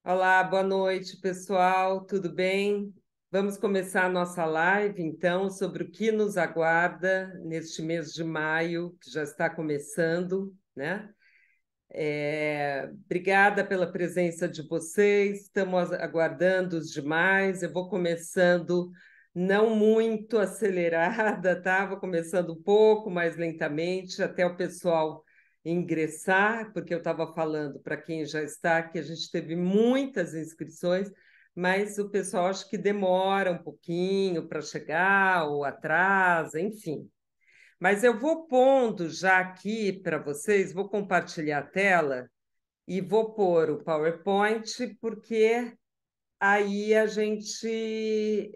Olá, boa noite, pessoal. Tudo bem? Vamos começar a nossa live, então, sobre o que nos aguarda neste mês de maio, que já está começando, né? Obrigada pela presença de vocês. Estamos aguardando os demais. Eu vou começando não muito acelerada, tá? Vou começando um pouco mais lentamente, até o pessoal ingressar, porque eu estava falando para quem já está que a gente teve muitas inscrições, mas o pessoal acho que demora um pouquinho para chegar ou atrasa, enfim. Mas eu vou pondo já aqui para vocês, vou compartilhar a tela e vou pôr o PowerPoint, porque aí a gente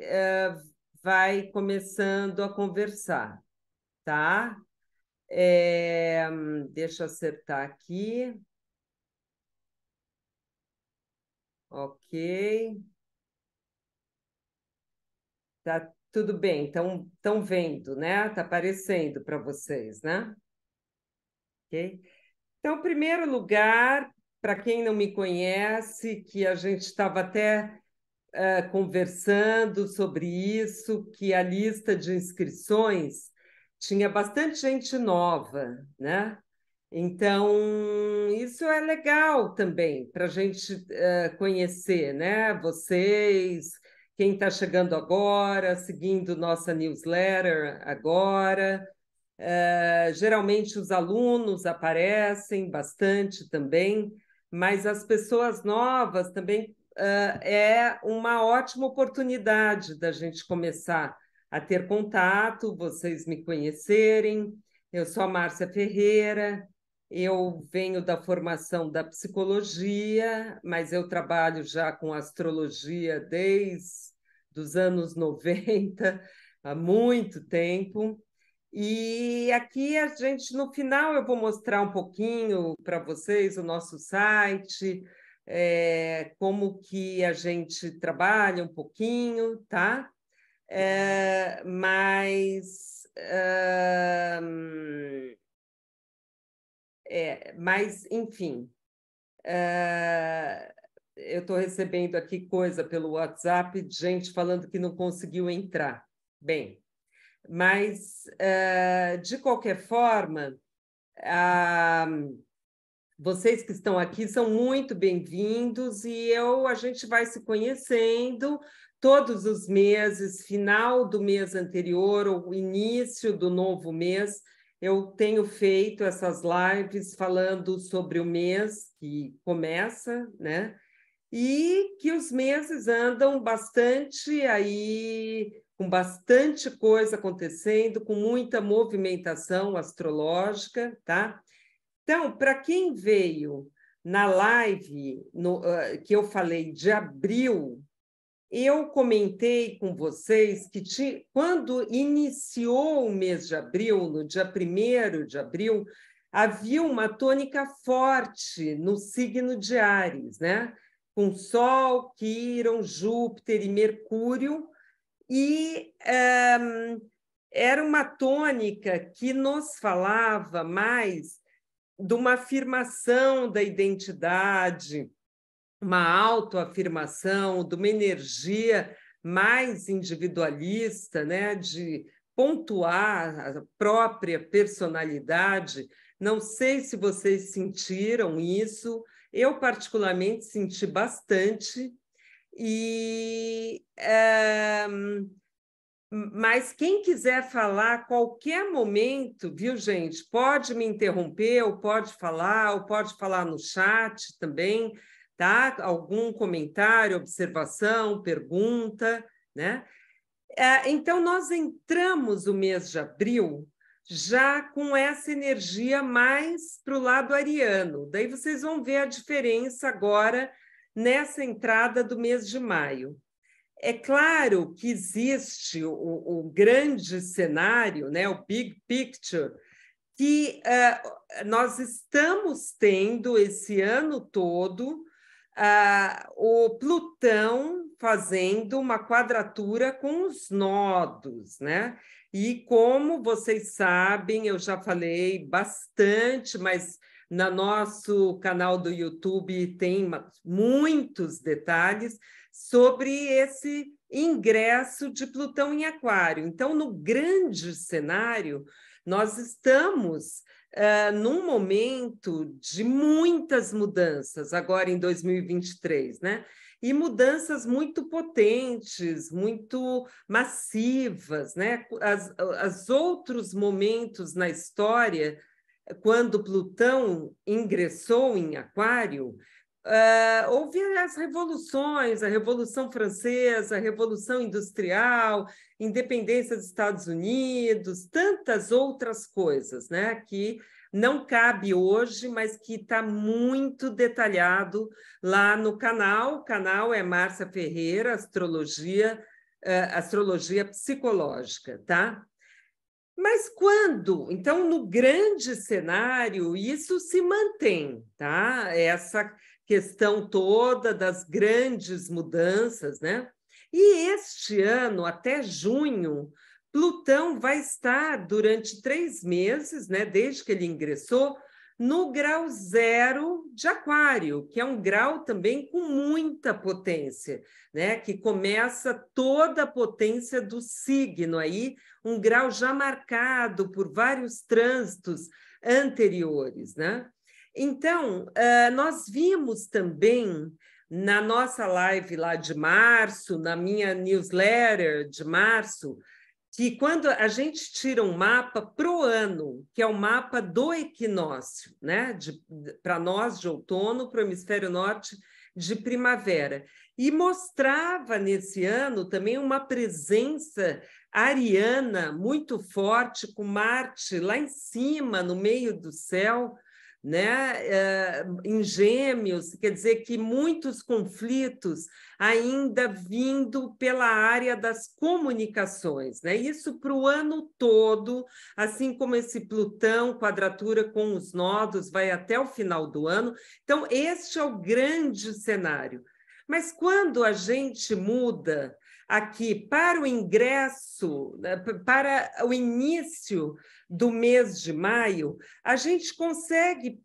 vai começando a conversar, tá? Deixa eu acertar aqui. Ok. Tá tudo bem. Estão vendo, né? Tá aparecendo para vocês, né? Ok. Então, em primeiro lugar, para quem não me conhece, que a gente estava até conversando sobre isso, que a lista de inscrições tinha bastante gente nova, né? Então, isso é legal também para a gente conhecer, né? Vocês, quem está chegando agora, seguindo nossa newsletter agora. Geralmente os alunos aparecem bastante também, mas as pessoas novas também é uma ótima oportunidade da gente começar a ter contato, vocês me conhecerem. Eu sou a Márcia Ferreira, eu venho da formação da psicologia, mas eu trabalho já com astrologia desde os anos 90, há muito tempo. E aqui a gente, no final, eu vou mostrar um pouquinho para vocês o nosso site, como que a gente trabalha um pouquinho, tá? Mas, enfim, eu estou recebendo aqui coisa pelo WhatsApp de gente falando que não conseguiu entrar. Bem, mas, de qualquer forma, ah, vocês que estão aqui são muito bem-vindos e a gente vai se conhecendo todos os meses, final do mês anterior ou início do novo mês. Eu tenho feito essas lives falando sobre o mês que começa, né? E que os meses andam bastante aí, com bastante coisa acontecendo, com muita movimentação astrológica, tá? Então, para quem veio na live que eu falei de abril, eu comentei com vocês que quando iniciou o mês de abril, no dia 1º de abril, havia uma tônica forte no signo de Áries, né? Com Sol, Quirón, Júpiter e Mercúrio, e era uma tônica que nos falava mais de uma afirmação da identidade, uma autoafirmação, de uma energia mais individualista, né, de pontuar a própria personalidade. Não sei se vocês sentiram isso, eu particularmente senti bastante, e mas quem quiser falar a qualquer momento, viu, gente? Pode me interromper, ou pode falar no chat também, tá? Algum comentário, observação, pergunta, né? Então, nós entramos o mês de abril já com essa energia mais para o lado ariano. Daí vocês vão ver a diferença agora nessa entrada do mês de maio. É claro que existe o grande cenário, né, o big picture, que nós estamos tendo esse ano todo o Plutão fazendo uma quadratura com os nodos, né? E como vocês sabem, eu já falei bastante, mas No nosso canal do YouTube tem muitos detalhes sobre esse ingresso de Plutão em Aquário. Então, no grande cenário, nós estamos num momento de muitas mudanças, agora em 2023, né? E mudanças muito potentes, muito massivas, né? As outros momentos na história, quando Plutão ingressou em Aquário, houve as revoluções, a Revolução Francesa, a Revolução Industrial, independência dos Estados Unidos, tantas outras coisas, né, que não cabe hoje, mas que está muito detalhado lá no canal. O canal é Márcia Ferreira, Astrologia Psicológica, tá? Mas quando? Então, no grande cenário, isso se mantém, tá? Essa questão toda das grandes mudanças, né? E este ano, até junho, Plutão vai estar durante 3 meses, né, desde que ele ingressou, no grau 0 de Aquário, que é um grau também com muita potência, né? Que começa toda a potência do signo aí, um grau já marcado por vários trânsitos anteriores, né? Então, nós vimos também na nossa live lá de março, na minha newsletter de março, que quando a gente tira um mapa para o ano, que é o mapa do equinócio, né? Para nós de outono, para o hemisfério norte de primavera, e mostrava nesse ano também uma presença ariana muito forte, com Marte lá em cima, no meio do céu, né? Em Gêmeos, quer dizer que muitos conflitos ainda vindo pela área das comunicações, né? Isso para o ano todo, assim como esse Plutão, quadratura com os nodos, vai até o final do ano. Então, este é o grande cenário. Mas quando a gente muda aqui para o ingresso, para o início do mês de maio, a gente consegue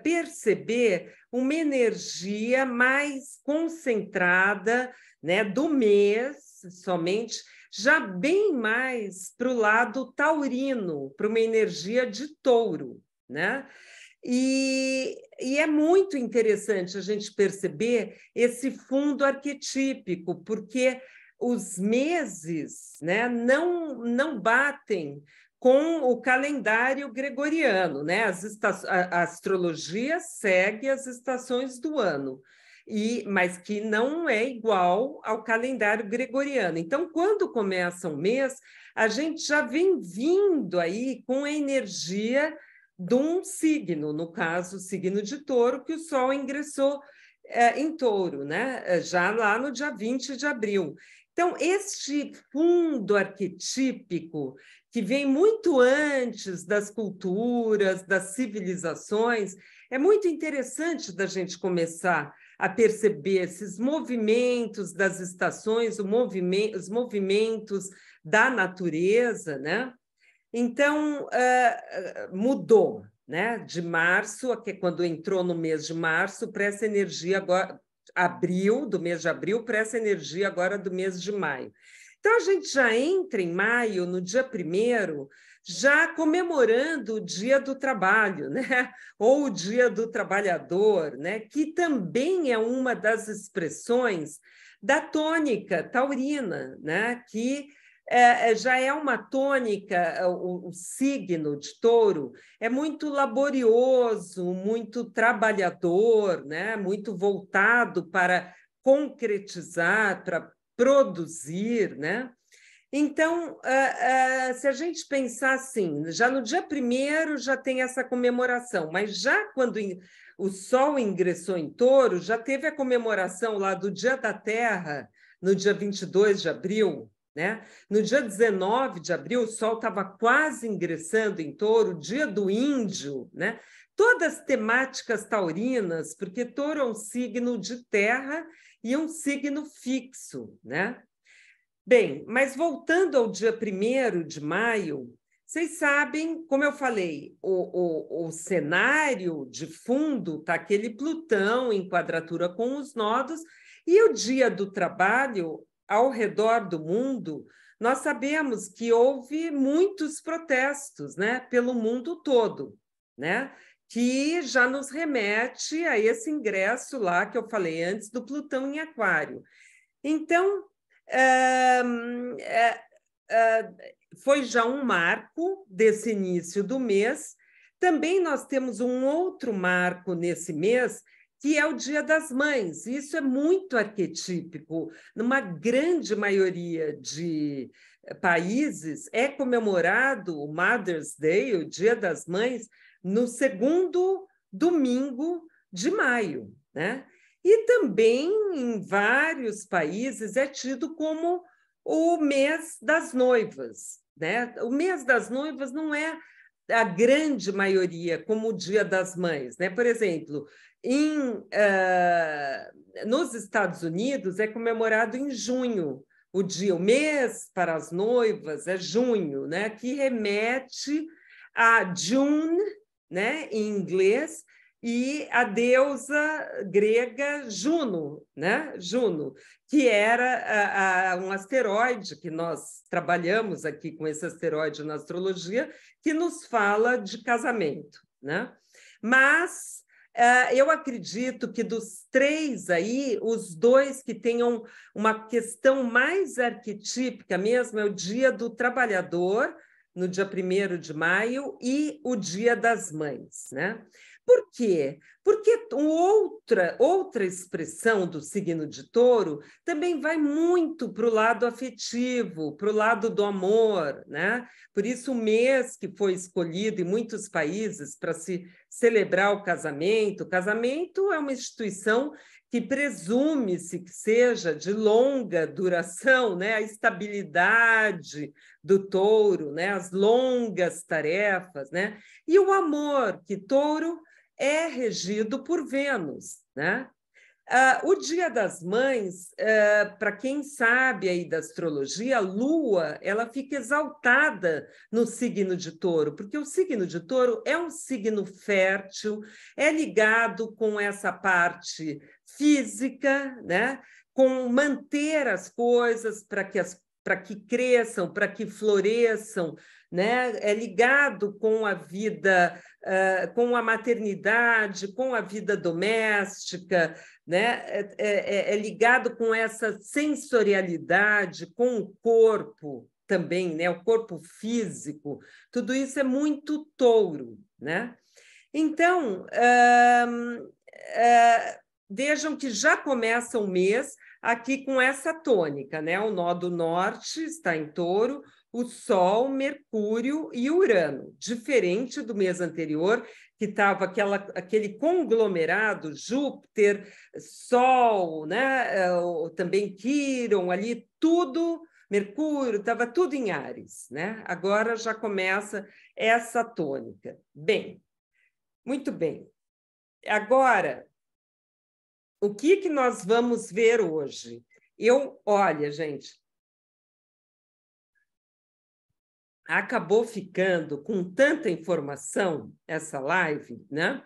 perceber uma energia mais concentrada, né, do mês somente, já bem mais para o lado taurino, para uma energia de touro, né? E é muito interessante a gente perceber esse fundo arquetípico, porque os meses, né, não batem com o calendário gregoriano, né? A astrologia segue as estações do ano, mas que não é igual ao calendário gregoriano. Então, quando começa um mês, a gente já vem vindo aí com a energia de um signo, no caso, o signo de Touro, que o Sol ingressou em Touro, né? Já lá no dia 20 de abril. Então, este fundo arquetípico, que vem muito antes das culturas, das civilizações, é muito interessante da gente começar a perceber esses movimentos das estações, os movimentos da natureza, né? Então, mudou, né? De março, que é quando entrou no mês de março, para essa energia agora, do mês de abril, para essa energia agora do mês de maio. Então, a gente já entra em maio, no dia 1º, já comemorando o Dia do Trabalho, né? Ou o Dia do Trabalhador, né? Que também é uma das expressões da tônica taurina, né? Que já é uma tônica, o signo de Touro é muito laborioso, muito trabalhador, né? Muito voltado para concretizar, para produzir, né? Então, se a gente pensar assim, já no dia 1º já tem essa comemoração, mas já quando o Sol ingressou em Touro, já teve a comemoração lá do Dia da Terra, no dia 22 de abril, né? No dia 19 de abril, o Sol estava quase ingressando em Touro, Dia do Índio, né? Todas temáticas taurinas, porque Touro é um signo de terra e um signo fixo, né? Bem, mas voltando ao dia 1º de maio, Vocês sabem, como eu falei, o cenário de fundo está aquele Plutão em quadratura com os nodos, e o dia do trabalho, ao redor do mundo, nós sabemos que houve muitos protestos, né, pelo mundo todo, né, que já nos remete a esse ingresso lá que eu falei antes do Plutão em Aquário. Então, foi já um marco desse início do mês. Também nós temos um outro marco nesse mês, que é o Dia das Mães. Isso é muito arquetípico. Numa grande maioria de países, é comemorado o Mother's Day, o Dia das Mães, no segundo domingo de maio, né? E também, em vários países, é tido como o mês das noivas, né? O mês das noivas não é a grande maioria como o Dia das Mães, né? Por exemplo, nos Estados Unidos é comemorado em junho, o mês para as noivas é junho, né? Que remete a June, né? Em inglês, e a deusa grega Juno, né? Juno, que era um asteroide que nós trabalhamos aqui com esse asteroide na astrologia, que nos fala de casamento, né? Mas eu acredito que dos três aí, os dois que tenham uma questão mais arquetípica mesmo é o Dia do Trabalhador, no dia 1º de maio, e o Dia das Mães, né? Por quê? Porque outra expressão do signo de Touro também vai muito para o lado afetivo, para o lado do amor, né? Por isso, o mês que foi escolhido em muitos países para se celebrar o casamento é uma instituição que presume-se que seja de longa duração, né? A estabilidade do touro, né? As longas tarefas, né? E o amor, que Touro é regido por Vênus, né? O Dia das Mães, para quem sabe aí da astrologia, a Lua ela fica exaltada no signo de Touro, porque o signo de Touro é um signo fértil, é ligado com essa parte física, né? Com manter as coisas para que cresçam, para que floresçam, né? É ligado com a vida, com a maternidade, com a vida doméstica, né? É ligado com essa sensorialidade, com o corpo também, né? O corpo físico, tudo isso é muito Touro, né? Então, vejam que já começa o mês aqui com essa tônica, né? O nó do norte está em Touro, o Sol, Mercúrio e Urano, diferente do mês anterior, que estava aquele conglomerado, Júpiter, Sol, né? Também Quíron, ali tudo, Mercúrio, estava tudo em Áries, né? Agora já começa essa tônica. Bem, muito bem. Agora, o que nós vamos ver hoje? Olha, gente, acabou ficando com tanta informação essa live, né?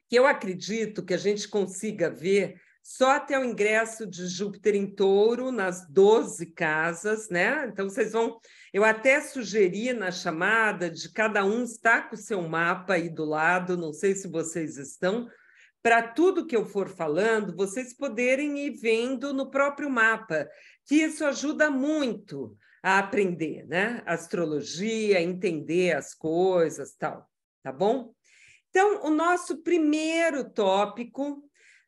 Que eu acredito que a gente consiga ver só até o ingresso de Júpiter em Touro, nas 12 casas, né? Então, vocês vão... Eu até sugeri na chamada de cada um estar com o seu mapa aí do lado, não sei se vocês estão, para tudo que eu for falando, vocês poderem ir vendo no próprio mapa, que isso ajuda muito a aprender, né? Astrologia, entender as coisas, tal, tá bom? Então, o nosso primeiro tópico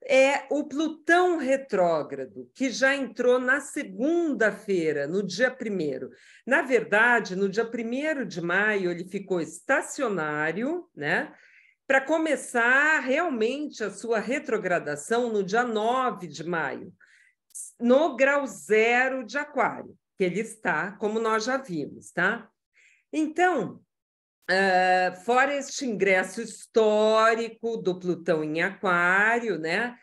é o Plutão retrógrado, que já entrou na segunda-feira, no dia 1º. Na verdade, no dia 1º de maio, ele ficou estacionário, né? Para começar realmente a sua retrogradação no dia 9 de maio, no grau 0 de Aquário, que ele está, como nós já vimos, tá? Então, fora este ingresso histórico do Plutão em Aquário, né?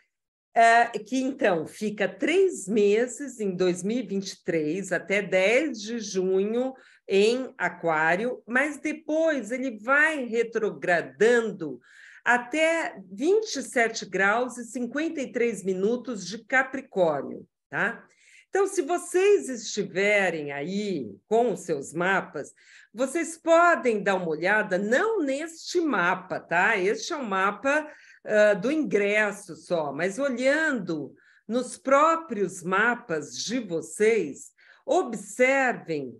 Que então fica 3 meses em 2023, até 10 de junho em Aquário, mas depois ele vai retrogradando até 27 graus e 53 minutos de Capricórnio, tá? Então, se vocês estiverem aí com os seus mapas, vocês podem dar uma olhada, não neste mapa, tá? Este é um mapa do ingresso só, mas olhando nos próprios mapas de vocês, observem,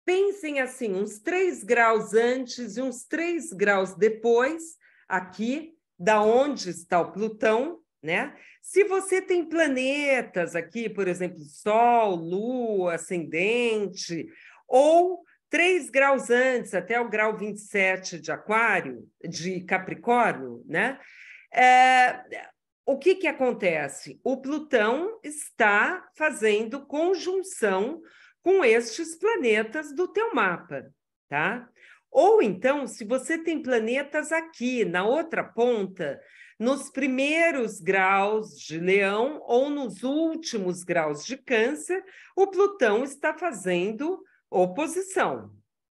pensem assim, uns 3 graus antes e uns 3 graus depois, aqui, da onde está o Plutão, né? Se você tem planetas aqui, por exemplo, Sol, Lua, Ascendente, ou 3 graus antes, até o grau 27 de Aquário, de Capricórnio, né? O que acontece? O Plutão está fazendo conjunção com estes planetas do teu mapa, tá? Ou então, se você tem planetas aqui, na outra ponta, nos primeiros graus de Leão ou nos últimos graus de Câncer, o Plutão está fazendo oposição,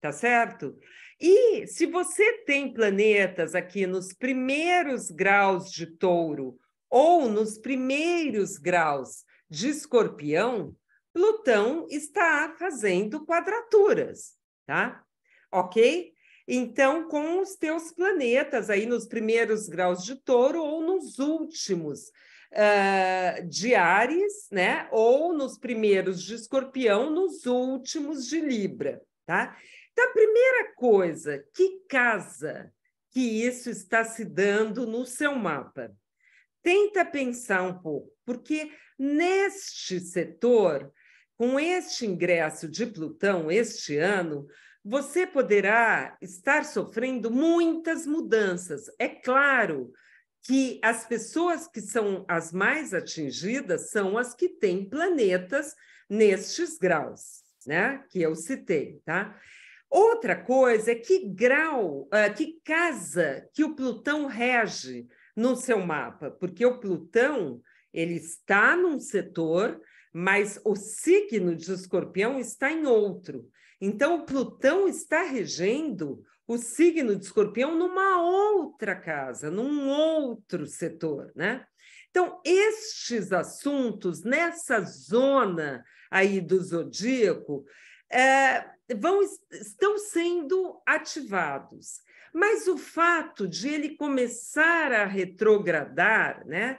tá certo? E se você tem planetas aqui nos primeiros graus de Touro ou nos primeiros graus de Escorpião, Plutão está fazendo quadraturas, tá? Ok? Então, com os teus planetas aí nos primeiros graus de Touro ou nos últimos de Áries, né? Ou nos primeiros de Escorpião, nos últimos de Libra, tá? Então, a primeira coisa, que casa que isso está se dando no seu mapa? Tenta pensar um pouco, porque neste setor, com este ingresso de Plutão este ano, você poderá estar sofrendo muitas mudanças. É claro que as pessoas que são as mais atingidas são as que têm planetas nestes graus, né? Que eu citei, tá? Outra coisa é que grau, que casa que o Plutão rege no seu mapa, porque o Plutão ele está num setor, mas o signo de Escorpião está em outro. Então, o Plutão está regendo o signo de Escorpião numa outra casa, num outro setor, né? Então, estes assuntos, nessa zona aí do zodíaco, estão sendo ativados. Mas o fato de ele começar a retrogradar, né?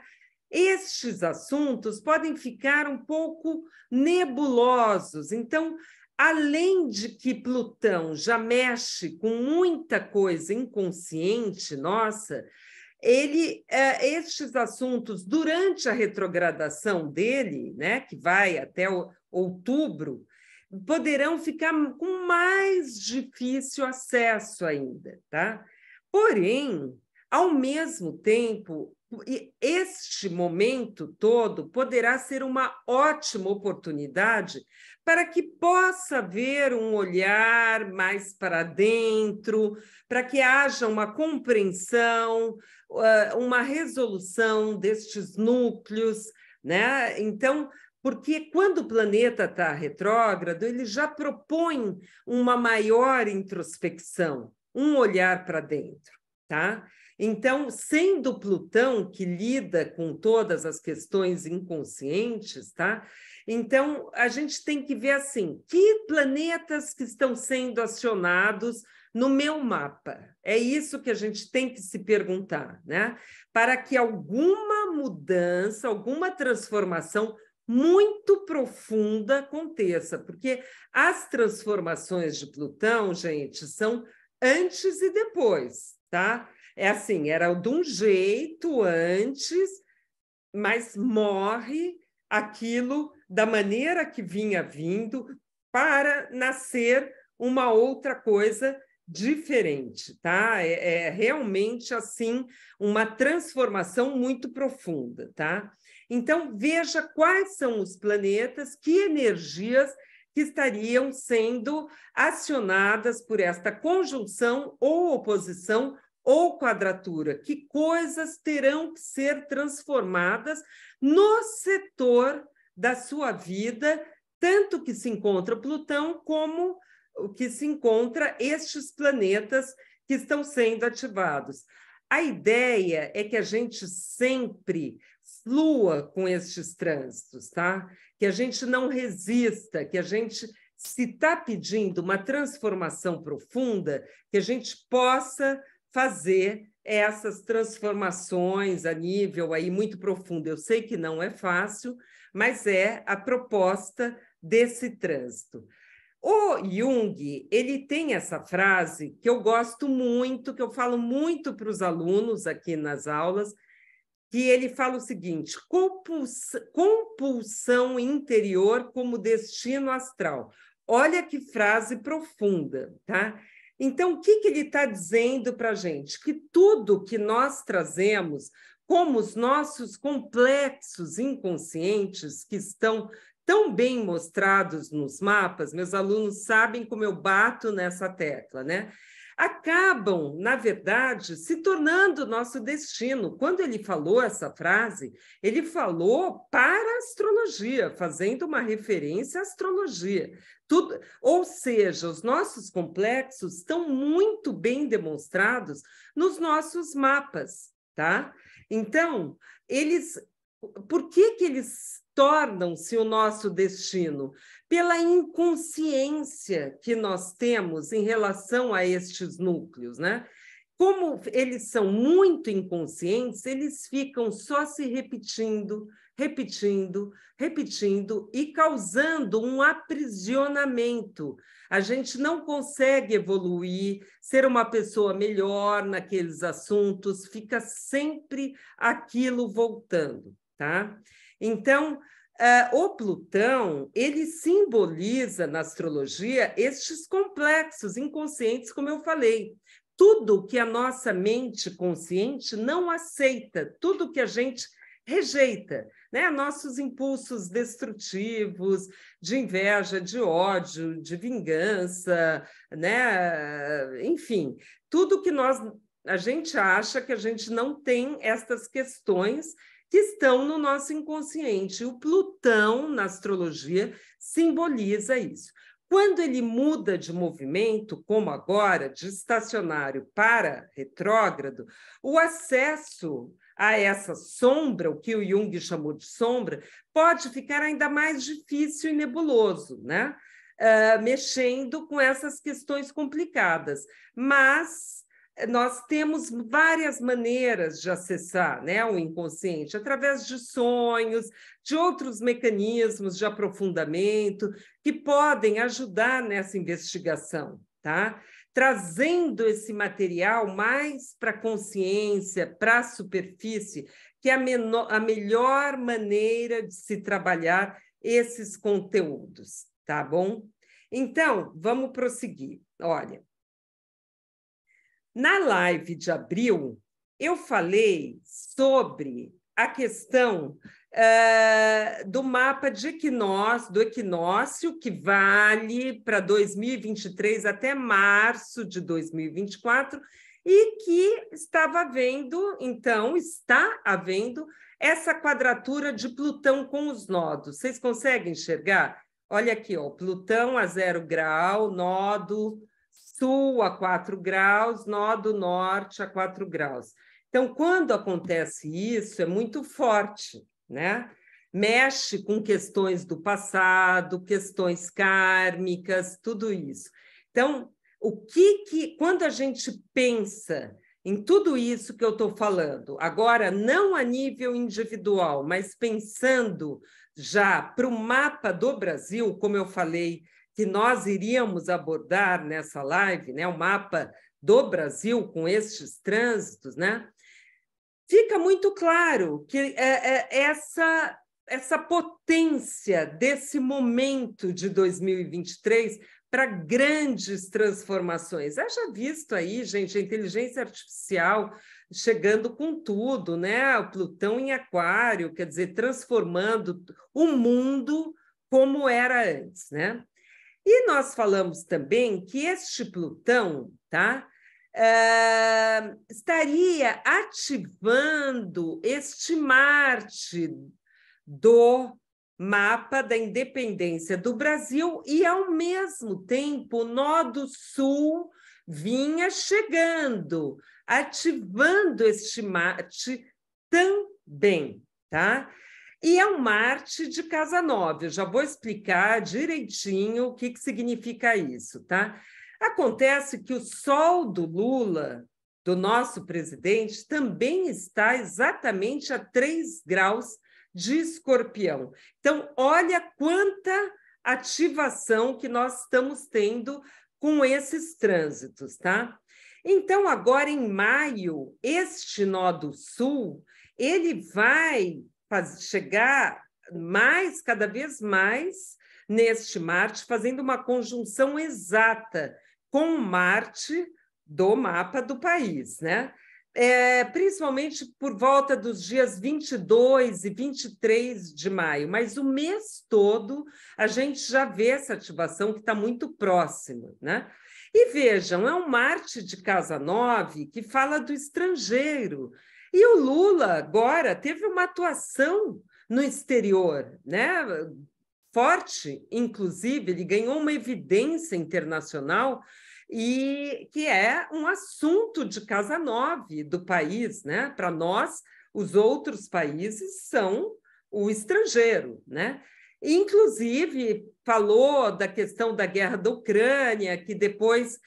Estes assuntos podem ficar um pouco nebulosos. Então, além de que Plutão já mexe com muita coisa inconsciente nossa, estes assuntos, durante a retrogradação dele, né, que vai até outubro, poderão ficar com mais difícil acesso ainda, tá? Porém, ao mesmo tempo, este momento todo poderá ser uma ótima oportunidade para que possa haver um olhar mais para dentro, para que haja uma compreensão, uma resolução destes núcleos, né? Então, porque quando o planeta está retrógrado, ele já propõe uma maior introspecção, um olhar para dentro, tá? Então, sendo Plutão que lida com todas as questões inconscientes, tá? Então, a gente tem que ver assim, que planetas que estão sendo acionados no meu mapa? É isso que a gente tem que se perguntar, né? Para que alguma mudança, alguma transformação muito profunda aconteça, porque as transformações de Plutão, gente, são antes e depois, tá? É assim, era de um jeito antes, mas morre aquilo da maneira que vinha vindo para nascer uma outra coisa diferente, tá? É realmente, assim, uma transformação muito profunda, tá? Então, veja quais são os planetas, que energias que estariam sendo acionadas por esta conjunção ou oposição ou quadratura, que coisas terão que ser transformadas no setor da sua vida, tanto que se encontra Plutão como o que se encontra estes planetas que estão sendo ativados. A ideia é que a gente sempre flua com estes trânsitos, tá? Que a gente não resista, que a gente, se está pedindo uma transformação profunda, que a gente possa fazer essas transformações a nível aí muito profundo. Eu sei que não é fácil, mas é a proposta desse trânsito. O Jung, ele tem essa frase que eu gosto muito, que eu falo muito para os alunos aqui nas aulas, que ele fala o seguinte: compulsão interior como destino astral. Olha que frase profunda, tá? Então, o que ele está dizendo para a gente? Que tudo que nós trazemos, como os nossos complexos inconscientes, que estão tão bem mostrados nos mapas, meus alunos sabem como eu bato nessa tecla, né? Acabam, na verdade, se tornando nosso destino. Quando ele falou essa frase, ele falou para a astrologia, fazendo uma referência à astrologia. Tudo, ou seja, os nossos complexos estão muito bem demonstrados nos nossos mapas, tá? Então, por que eles tornam-se o nosso destino? Pela inconsciência que nós temos em relação a estes núcleos, né? Como eles são muito inconscientes, eles ficam só se repetindo, repetindo, repetindo e causando um aprisionamento. A gente não consegue evoluir, ser uma pessoa melhor naqueles assuntos, fica sempre aquilo voltando, tá? Então, o Plutão, ele simboliza na astrologia estes complexos inconscientes, como eu falei. Tudo que a nossa mente consciente não aceita, tudo que a gente rejeita, né? Nossos impulsos destrutivos, de inveja, de ódio, de vingança, né? Enfim, tudo que a gente acha que a gente não tem estas questões que estão no nosso inconsciente. O Plutão, na astrologia, simboliza isso. Quando ele muda de movimento, como agora, de estacionário para retrógrado, o acesso a essa sombra, o que o Jung chamou de sombra, pode ficar ainda mais difícil e nebuloso, né? Mexendo com essas questões complicadas. Mas nós temos várias maneiras de acessar, né, o inconsciente, através de sonhos, de outros mecanismos de aprofundamento que podem ajudar nessa investigação, tá? Trazendo esse material mais para a consciência, para a superfície, que é a melhor maneira de se trabalhar esses conteúdos, tá bom? Então, vamos prosseguir. Olha, na live de abril, eu falei sobre a questão do mapa de do equinócio, que vale para 2023 até março de 2024, e que estava havendo, então, está havendo essa quadratura de Plutão com os nodos. Vocês conseguem enxergar? Olha aqui, ó, Plutão a 0 grau, nodo sul a 4 graus, nó do norte a 4 graus. Então, quando acontece isso, é muito forte, né? Mexe com questões do passado, questões kármicas, tudo isso. Então, quando a gente pensa em tudo isso que eu estou falando, agora não a nível individual, mas pensando já para o mapa do Brasil, como eu falei, que nós iríamos abordar nessa live, né, o mapa do Brasil com estes trânsitos, né, fica muito claro que essa potência desse momento de 2023 para grandes transformações. Haja visto aí, gente, a inteligência artificial chegando com tudo, né? O Plutão em Aquário, quer dizer, transformando o mundo como era antes, né? E nós falamos também que este Plutão, tá, estaria ativando este Marte do mapa da independência do Brasil e, ao mesmo tempo, o Nó do Sul vinha chegando, ativando este Marte também, tá? E é um Marte de casa 9. Eu já vou explicar direitinho o que significa isso, tá? Acontece que o Sol do Lula, do nosso presidente, também está exatamente a 3 graus de Escorpião. Então, olha quanta ativação que nós estamos tendo com esses trânsitos, tá? Então, agora em maio, este Nó do Sul, ele vai chegar cada vez mais neste Marte, fazendo uma conjunção exata com o Marte do mapa do país, né? Principalmente por volta dos dias 22 e 23 de maio, mas o mês todo a gente já vê essa ativação que está muito próxima, né? E vejam, é um Marte de casa 9 que fala do estrangeiro. E o Lula agora teve uma atuação no exterior, né? Forte, inclusive, ele ganhou uma evidência internacional e que é um assunto de casa 9 do país, né? Para nós, os outros países são o estrangeiro, né? Inclusive, falou da questão da guerra da Ucrânia, que depois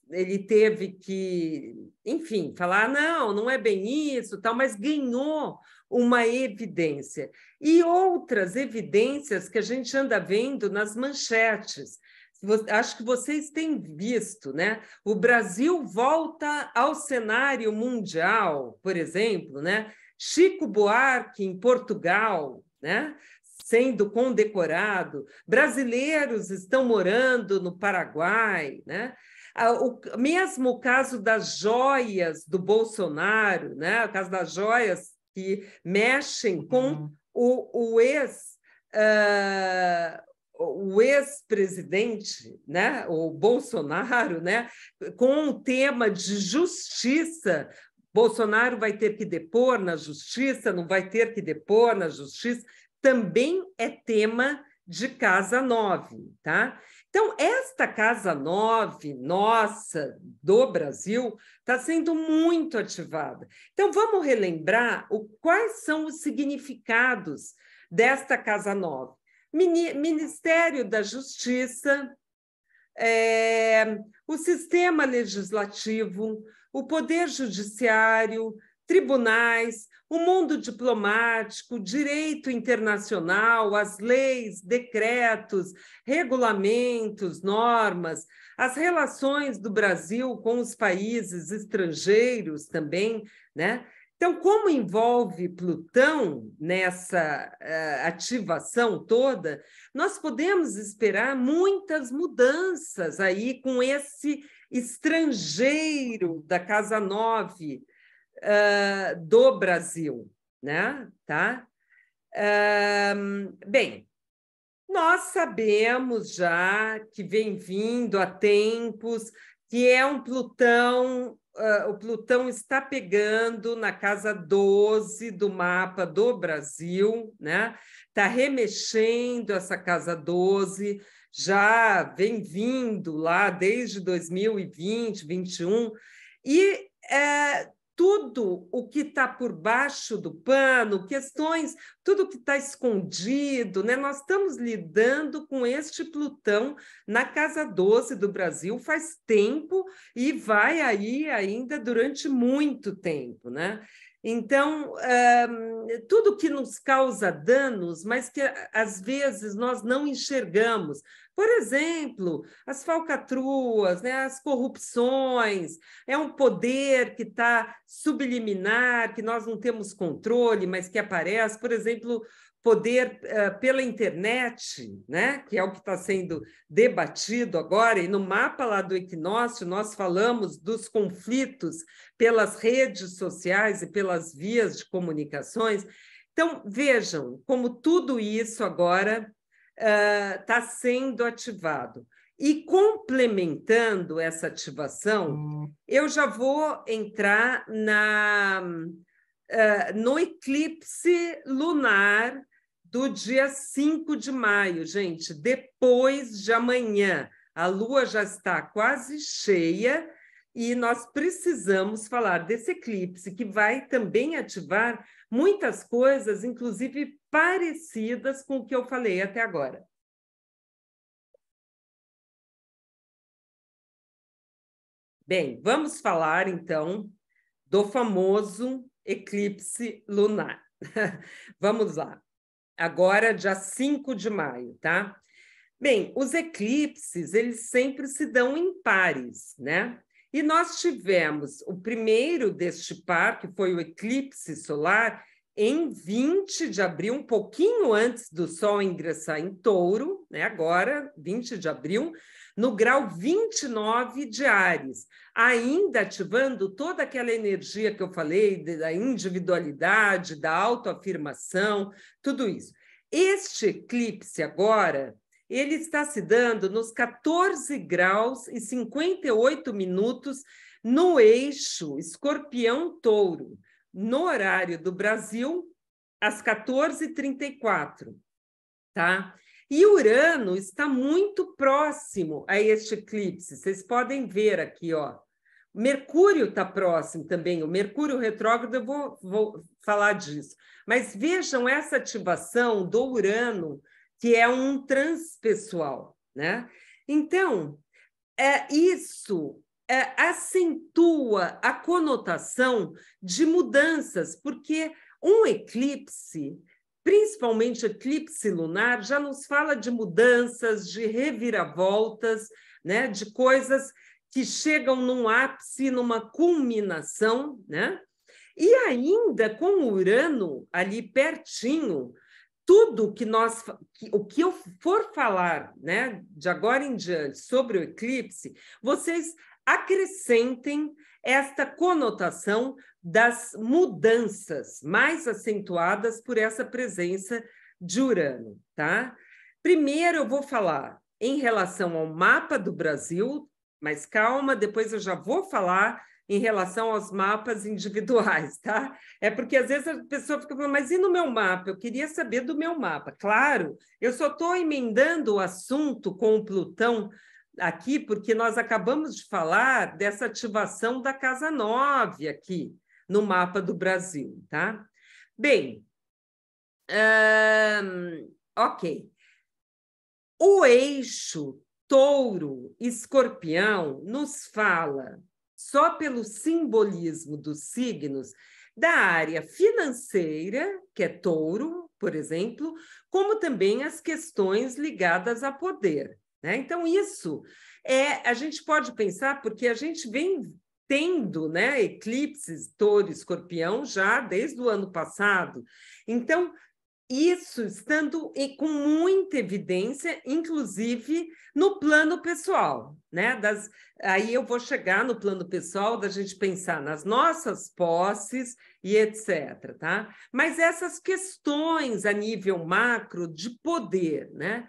ele teve que, enfim, falar, não é bem isso, tal, mas ganhou uma evidência. E outras evidências que a gente anda vendo nas manchetes. Acho que vocês têm visto, né? O Brasil volta ao cenário mundial, por exemplo, né? Chico Buarque em Portugal, né? Sendo condecorado, brasileiros estão morando no Paraguai, né? Mesmo o caso das joias do Bolsonaro, né? O caso das joias que mexem com o ex-presidente, né? O Bolsonaro, né? Com um tema de justiça. Bolsonaro vai ter que depor na justiça, não vai ter que depor na justiça, também é tema de casa 9, tá? Então, esta casa 9, nossa, do Brasil, está sendo muito ativada. Então, vamos relembrar quais são os significados desta casa 9. Ministério da Justiça, o sistema legislativo, o poder judiciário, tribunais, o mundo diplomático, direito internacional, as leis, decretos, regulamentos, normas, as relações do Brasil com os países estrangeiros também, né? Então, como envolve Plutão nessa ativação toda, nós podemos esperar muitas mudanças aí com esse estrangeiro da Casa 9 do Brasil, né? Tá? Bem, nós sabemos já que vem vindo há tempos que é um Plutão. O Plutão está pegando na casa 12 do mapa do Brasil, né? Está remexendo essa casa 12, já vem vindo lá desde 2020, 2021, e tudo o que está por baixo do pano, questões, tudo que está escondido, né? Nós estamos lidando com este Plutão na casa 12 do Brasil faz tempo e vai aí ainda durante muito tempo, né? Então, tudo que nos causa danos, mas que às vezes nós não enxergamos. Por exemplo, as falcatruas, né, as corrupções, é um poder que está subliminar, que nós não temos controle, mas que aparece. Por exemplo, poder pela internet, né, que é o que está sendo debatido agora, e no mapa lá do equinócio nós falamos dos conflitos pelas redes sociais e pelas vias de comunicações. Então, vejam como tudo isso agora está sendo ativado. E complementando essa ativação, eu já vou entrar no eclipse lunar do dia 5 de maio, gente, depois de amanhã. A Lua já está quase cheia e nós precisamos falar desse eclipse, que vai também ativar muitas coisas, inclusive parecidas com o que eu falei até agora. Bem, vamos falar, então, do famoso eclipse lunar. Vamos lá. Agora, dia 5 de maio, tá? Bem, os eclipses, eles sempre se dão em pares, né? E nós tivemos o primeiro deste par, que foi o eclipse solar, em 20 de abril, um pouquinho antes do Sol ingressar em Touro, né? Agora, 20 de abril, no grau 29 de Áries, ainda ativando toda aquela energia que eu falei, da individualidade, da autoafirmação, tudo isso. Este eclipse agora, ele está se dando nos 14 graus e 58 minutos no eixo Escorpião-Touro, no horário do Brasil, às 14h34, tá? E Urano está muito próximo a este eclipse. Vocês podem ver aqui, ó. Mercúrio está próximo também. O Mercúrio retrógrado, eu vou falar disso. Mas vejam essa ativação do Urano, que é um transpessoal, né? Então, isso acentua a conotação de mudanças, porque um eclipse, principalmente eclipse lunar, já nos fala de mudanças, de reviravoltas, né? De coisas que chegam num ápice, numa culminação, né? E ainda com o Urano ali pertinho, tudo o que eu for falar, né, de agora em diante sobre o eclipse, vocês acrescentem esta conotação das mudanças mais acentuadas por essa presença de Urano, tá? Primeiro eu vou falar em relação ao mapa do Brasil, mas calma, depois eu já vou falar em relação aos mapas individuais, tá? É porque às vezes a pessoa fica falando, mas e no meu mapa? Eu queria saber do meu mapa. Claro, eu só estou emendando o assunto com o Plutão aqui, porque nós acabamos de falar dessa ativação da Casa 9 aqui no mapa do Brasil, tá? Bem, ok. O eixo Touro-Escorpião nos fala, só pelo simbolismo dos signos, da área financeira, que é Touro, por exemplo, como também as questões ligadas a poder, né? Então, isso a gente pode pensar, porque a gente vem tendo, né, eclipses Touro e Escorpião já desde o ano passado. Então, isso estando com muita evidência, inclusive no plano pessoal, né? Aí eu vou chegar no plano pessoal da gente pensar nas nossas posses e etc, tá? Mas essas questões a nível macro de poder, né?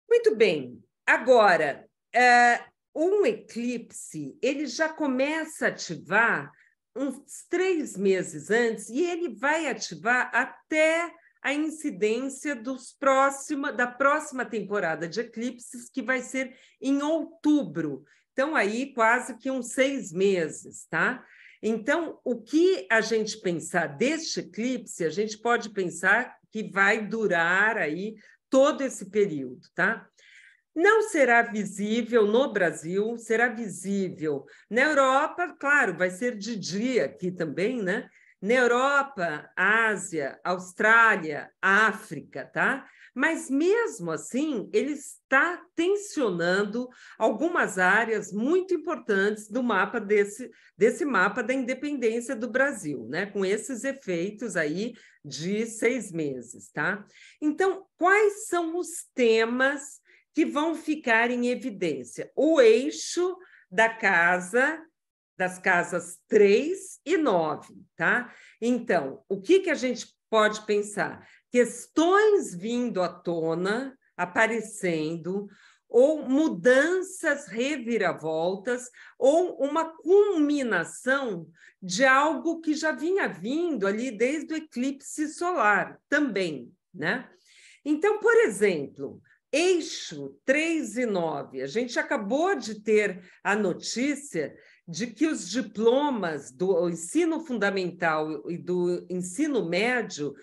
Muito bem. Agora, um eclipse, ele já começa a ativar uns 3 meses antes e ele vai ativar até a incidência da próxima temporada de eclipses, que vai ser em outubro. Então, aí quase que uns 6 meses, tá? Então, o que a gente pensar deste eclipse, a gente pode pensar que vai durar aí todo esse período, tá? Não será visível no Brasil, será visível na Europa, claro, vai ser de dia aqui também, né? Na Europa, Ásia, Austrália, África, tá? Mas mesmo assim, ele está tensionando algumas áreas muito importantes do mapa desse mapa da independência do Brasil, né? Com esses efeitos aí de 6 meses, tá? Então, quais são os temas que vão ficar em evidência? O eixo das casas 3 e 9, tá? Então, o que a gente pode pensar? Questões vindo à tona, aparecendo, ou mudanças, reviravoltas, ou uma culminação de algo que já vinha vindo ali desde o eclipse solar também, né? Então, por exemplo, eixo 3 e 9, a gente acabou de ter a notícia de que os diplomas do ensino fundamental e do ensino médio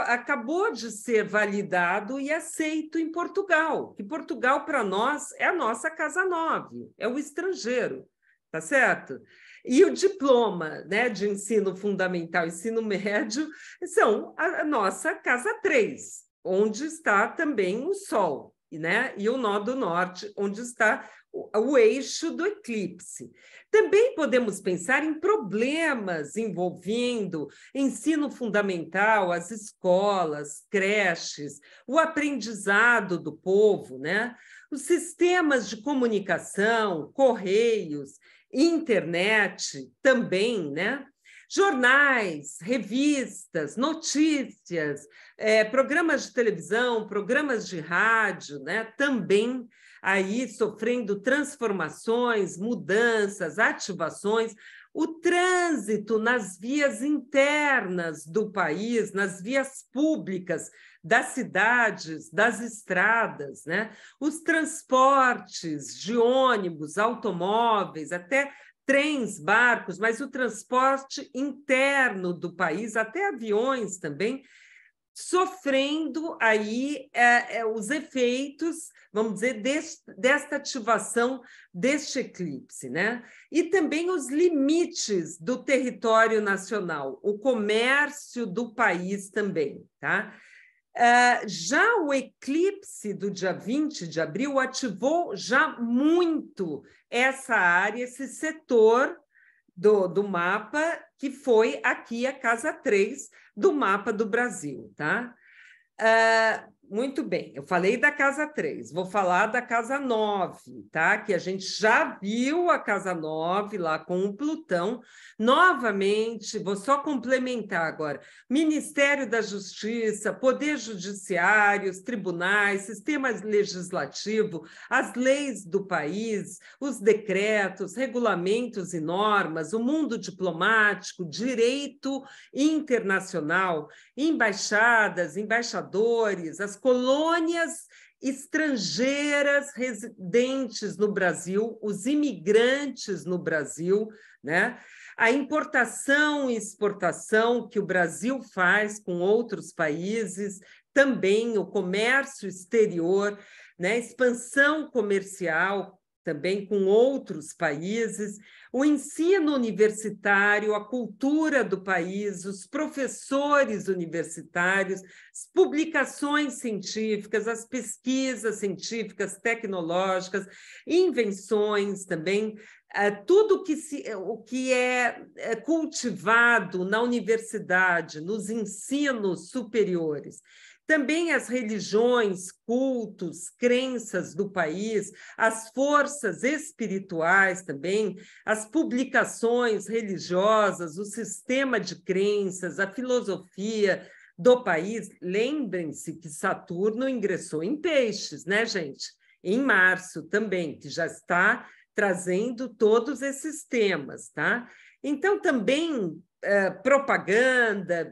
acabou de ser validado e aceito em Portugal, que Portugal, para nós, é a nossa casa 9, é o estrangeiro, tá certo? E o diploma, né, de ensino fundamental e ensino médio são a nossa casa 3, onde está também o Sol, né? E o nó do norte, onde está o eixo do eclipse. Também podemos pensar em problemas envolvendo ensino fundamental, as escolas, creches, o aprendizado do povo, né? Os sistemas de comunicação, correios, internet também, né? Jornais, revistas, notícias, programas de televisão, programas de rádio, né? Também aí sofrendo transformações, mudanças, ativações. O trânsito nas vias internas do país, nas vias públicas das cidades, das estradas, né? Os transportes de ônibus, automóveis, até trens, barcos, mas o transporte interno do país, até aviões também, sofrendo aí os efeitos, vamos dizer, desta ativação deste eclipse, né? E também os limites do território nacional, o comércio do país também, tá? Já o eclipse do dia 20 de abril ativou já muito essa área, esse setor do mapa, que foi aqui a casa 3 do mapa do Brasil, tá? Muito bem, eu falei da casa 3, vou falar da casa 9, tá? Que a gente já viu a casa 9 lá com o Plutão. Novamente, vou só complementar agora: Ministério da Justiça, Poder Judiciário, os tribunais, sistema legislativo, as leis do país, os decretos, regulamentos e normas, o mundo diplomático, direito internacional, embaixadas, embaixadores, as colônias estrangeiras residentes no Brasil, os imigrantes no Brasil, né? A importação e exportação que o Brasil faz com outros países, também o comércio exterior, né? Expansão comercial também com outros países, o ensino universitário, a cultura do país, os professores universitários, as publicações científicas, as pesquisas científicas, tecnológicas, invenções também, tudo o que é cultivado na universidade, nos ensinos superiores. Também as religiões, cultos, crenças do país, as forças espirituais também, as publicações religiosas, o sistema de crenças, a filosofia do país. Lembrem-se que Saturno ingressou em Peixes, né, gente? Em março também, que já está trazendo todos esses temas, tá? Então, também propaganda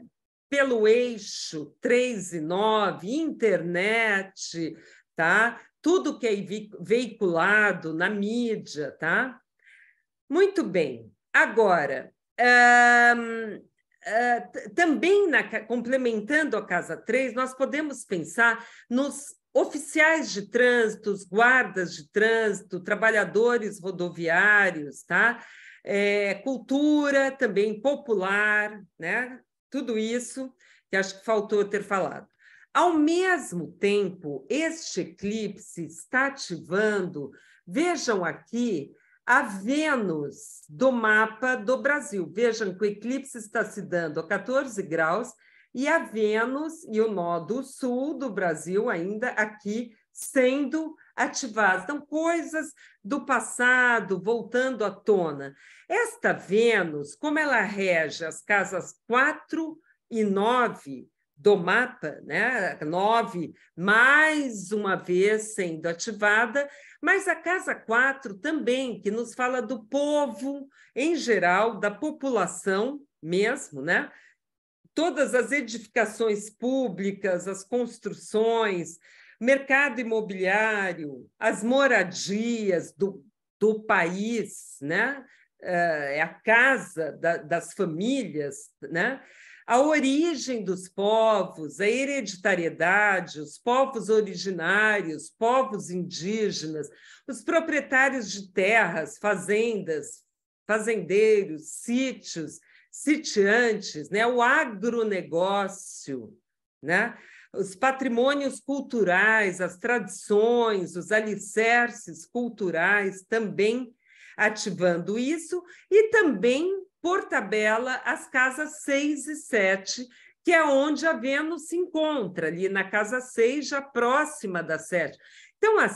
pelo eixo 3 e 9, internet, tá? Tudo que é veiculado na mídia, tá? Muito bem. Agora, também complementando a casa 3, nós podemos pensar nos oficiais de trânsito, guardas de trânsito, trabalhadores rodoviários, tá? Cultura também popular, né? Tudo isso que acho que faltou ter falado. Ao mesmo tempo, este eclipse está ativando, vejam aqui, a Vênus do mapa do Brasil. Vejam que o eclipse está se dando a 14 graus e a Vênus e o nó do sul do Brasil ainda aqui sendo ativadas. Então, coisas do passado voltando à tona. Esta Vênus, como ela rege as casas 4 e 9 do mapa, né? 9, mais uma vez sendo ativada, mas a casa 4 também, que nos fala do povo em geral, da população mesmo, né? todas as edificações públicas, as construções, mercado imobiliário, as moradias do país, né? É a casa das famílias, né? A origem dos povos, a hereditariedade, os povos originários, povos indígenas, os proprietários de terras, fazendas, fazendeiros, sítios, sitiantes, né? O agronegócio, né? Os patrimônios culturais, as tradições, os alicerces culturais também ativando isso, e também, por tabela, as casas 6 e 7, que é onde a Vênus se encontra, ali na casa 6, já próxima da 7. Então, a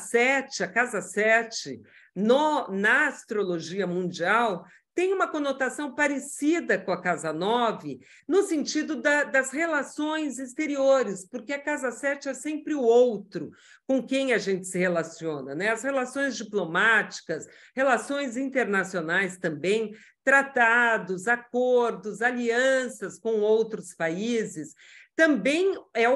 casa 7, na astrologia mundial, tem uma conotação parecida com a casa 9, no sentido das relações exteriores, porque a casa 7 é sempre o outro com quem a gente se relaciona, né? As relações diplomáticas, relações internacionais também, tratados, acordos, alianças com outros países, também é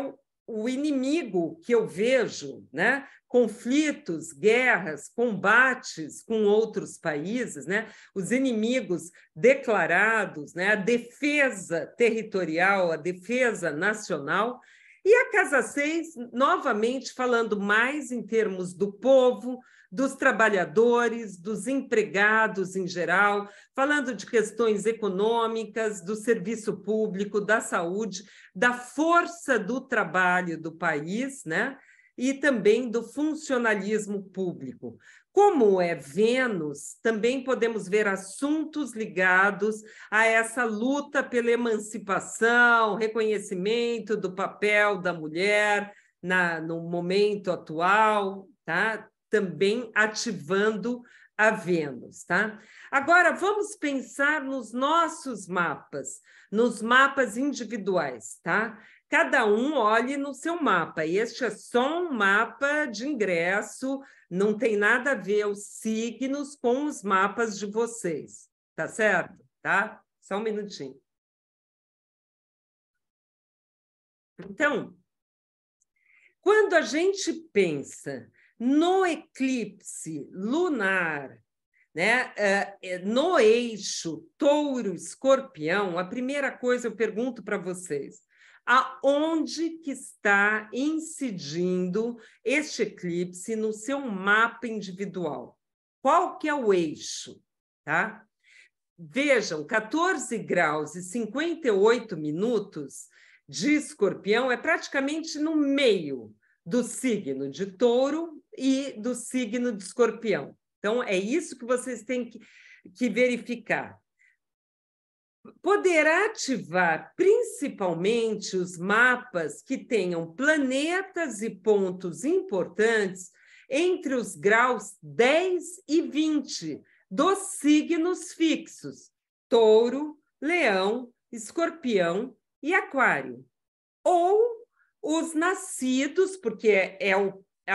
o inimigo que eu vejo, né? Conflitos, guerras, combates com outros países, né? Os inimigos declarados, né? A defesa territorial, a defesa nacional. E a Casa 6, novamente, falando mais em termos do povo, dos trabalhadores, dos empregados em geral, falando de questões econômicas, do serviço público, da saúde, da força do trabalho do país, né? E também do funcionalismo público. Como é Vênus, também podemos ver assuntos ligados a essa luta pela emancipação, reconhecimento do papel da mulher no momento atual, tá? Também ativando a Vênus, tá? Agora, vamos pensar nos nossos mapas, nos mapas individuais, tá? Cada um olhe no seu mapa. Este é só um mapa de ingresso, não tem nada a ver os signos com os mapas de vocês, tá certo? Tá? Só um minutinho. Então, quando a gente pensa no eclipse lunar, né, no eixo touro-escorpião, a primeira coisa eu pergunto para vocês, aonde que está incidindo este eclipse no seu mapa individual? Qual que é o eixo? Tá? Vejam, 14 graus e 58 minutos de escorpião é praticamente no meio do signo de touro e do signo de escorpião. Então, é isso que vocês têm que verificar. Poderá ativar principalmente os mapas que tenham planetas e pontos importantes entre os graus 10 e 20 dos signos fixos, touro, leão, escorpião e aquário. Ou os nascidos, porque é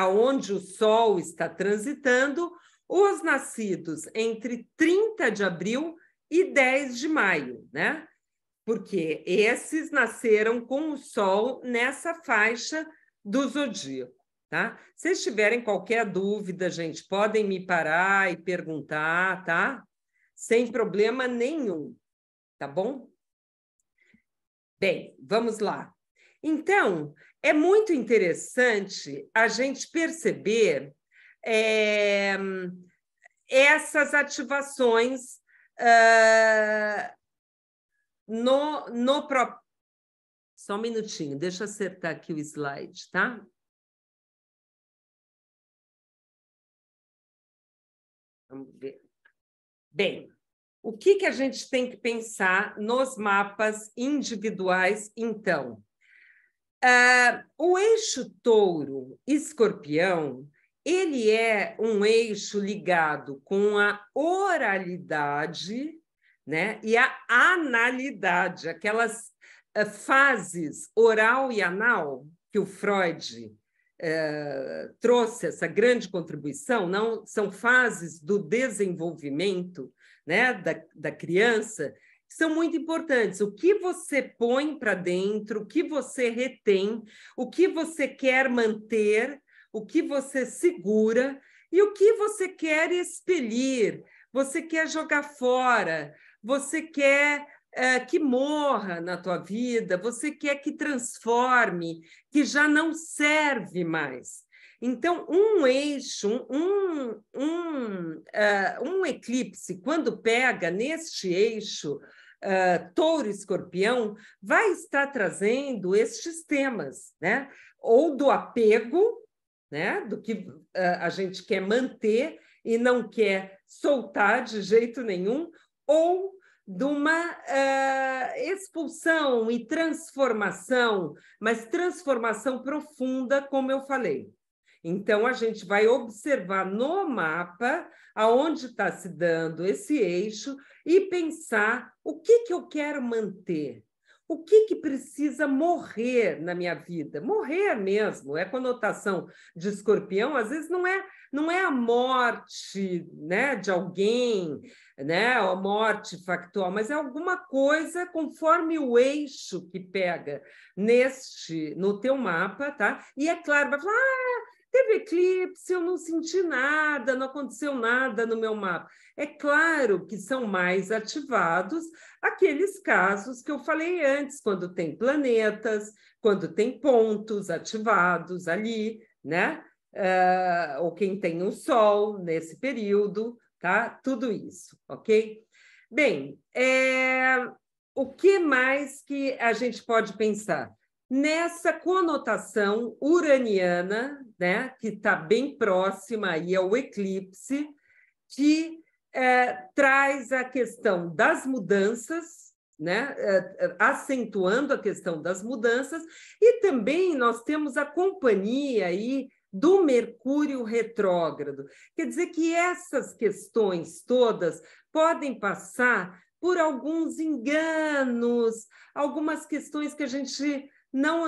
onde o Sol está transitando, os nascidos entre 30 de abril e 10 de maio, né? Porque esses nasceram com o Sol nessa faixa do zodíaco, tá? Se vocês tiverem qualquer dúvida, gente, podem me parar e perguntar, tá? Sem problema nenhum, tá bom? Bem, vamos lá. Então, é muito interessante a gente perceber essas ativações no próprio... Só um minutinho, deixa eu acertar aqui o slide, tá? Vamos ver. Bem, o que a gente tem que pensar nos mapas individuais, então? O eixo touro-escorpião, ele é um eixo ligado com a oralidade, né, e a analidade, aquelas fases oral e anal que o Freud trouxe essa grande contribuição, não são fases do desenvolvimento, né, da criança, que são muito importantes. O que você põe para dentro, o que você retém, o que você quer manter, o que você segura e o que você quer expelir, você quer jogar fora, você quer que morra na tua vida, você quer que transforme, que já não serve mais. Então, um eixo, um eclipse, quando pega neste eixo touro-escorpião, vai estar trazendo estes temas, né? Ou do apego, né? Do que a gente quer manter e não quer soltar de jeito nenhum, ou de uma expulsão e transformação, mas transformação profunda, como eu falei. Então, a gente vai observar no mapa aonde está se dando esse eixo e pensar o que eu quero manter, o que precisa morrer na minha vida. Morrer mesmo, é conotação de escorpião, às vezes não é a morte, né, de alguém, né, a morte factual, mas é alguma coisa conforme o eixo que pega no teu mapa, tá? E é claro, vai falar, teve eclipse, eu não senti nada, não aconteceu nada no meu mapa. É claro que são mais ativados aqueles casos que eu falei antes, quando tem planetas, quando tem pontos ativados ali, né? Ou quem tem o Sol nesse período, tá? Tudo isso, ok? Bem, o que mais que a gente pode pensar? Nessa conotação uraniana, né, que está bem próxima aí ao eclipse, que traz a questão das mudanças, né, acentuando a questão das mudanças, e também nós temos a companhia aí do Mercúrio retrógrado. Quer dizer que essas questões todas podem passar por alguns enganos, algumas questões que a gente não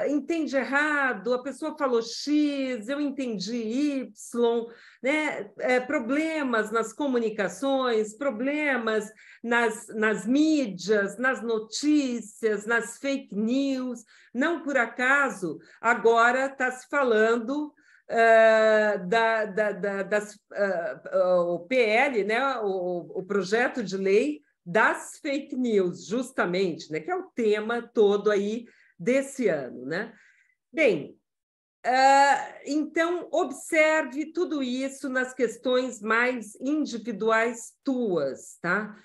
entende errado, a pessoa falou X, eu entendi Y, né? Problemas nas comunicações, problemas nas mídias, nas notícias, nas fake news. Não por acaso, agora está se falando o PL, né? o projeto de lei das fake news, justamente, né? Que é o tema todo aí desse ano, né? Bem, então, observe tudo isso nas questões mais individuais tuas, tá?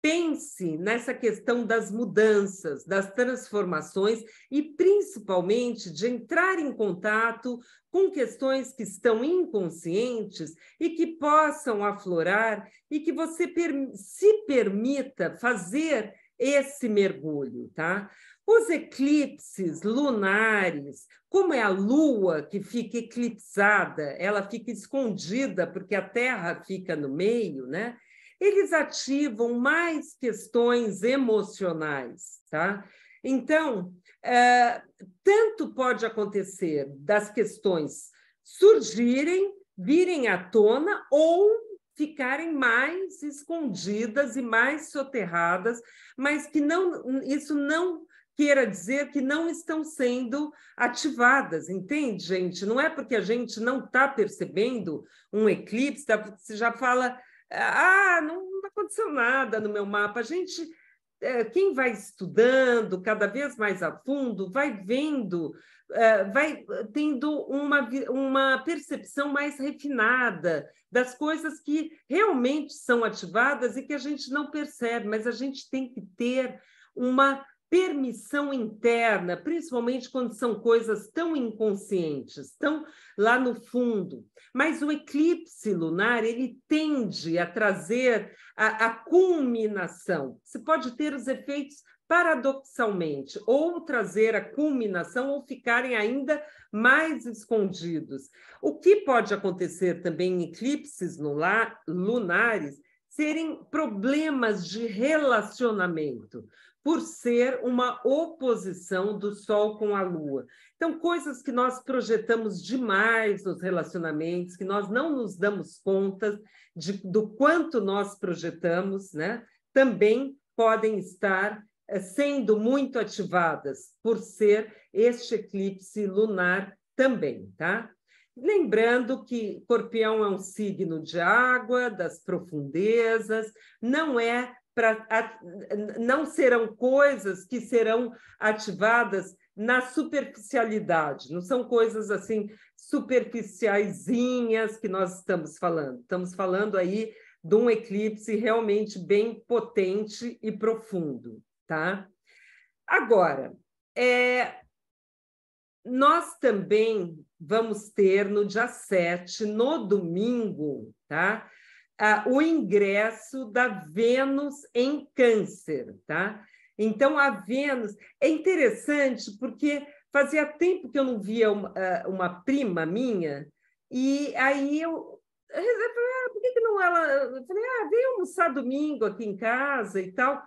Pense nessa questão das mudanças, das transformações e, principalmente, de entrar em contato com questões que estão inconscientes e que possam aflorar e que você se permita fazer esse mergulho, tá? Os eclipses lunares, como é a Lua que fica eclipsada, ela fica escondida porque a Terra fica no meio, né? Eles ativam mais questões emocionais, tá? Então, tanto pode acontecer das questões surgirem, virem à tona ou ficarem mais escondidas e mais soterradas, mas que isso não queira dizer que não estão sendo ativadas, entende, gente? Não é porque a gente não está percebendo um eclipse, você já fala, não aconteceu nada no meu mapa. A gente, quem vai estudando cada vez mais a fundo, vai vendo, vai tendo uma percepção mais refinada das coisas que realmente são ativadas e que a gente não percebe, mas a gente tem que ter uma permissão interna, principalmente quando são coisas tão inconscientes, tão lá no fundo. Mas o eclipse lunar, ele tende a trazer a culminação. Você pode ter os efeitos paradoxalmente, ou trazer a culminação, ou ficarem ainda mais escondidos. O que pode acontecer também em eclipses lunares serem problemas de relacionamento, por ser uma oposição do Sol com a Lua. Então, coisas que nós projetamos demais nos relacionamentos, que nós não nos damos conta do quanto nós projetamos, né? Também podem estar sendo muito ativadas por ser este eclipse lunar também, tá? Lembrando que Escorpião é um signo de água, das profundezas, não serão coisas que serão ativadas na superficialidade, não são coisas assim superficiaisinhas que nós estamos falando aí de um eclipse realmente bem potente e profundo, tá? Agora, nós também vamos ter no dia 7, no domingo, tá? O ingresso da Vênus em Câncer, tá? Então, a Vênus é interessante porque fazia tempo que eu não via uma prima minha, e aí eu falei, por que não ela... Eu falei, vem almoçar domingo aqui em casa e tal.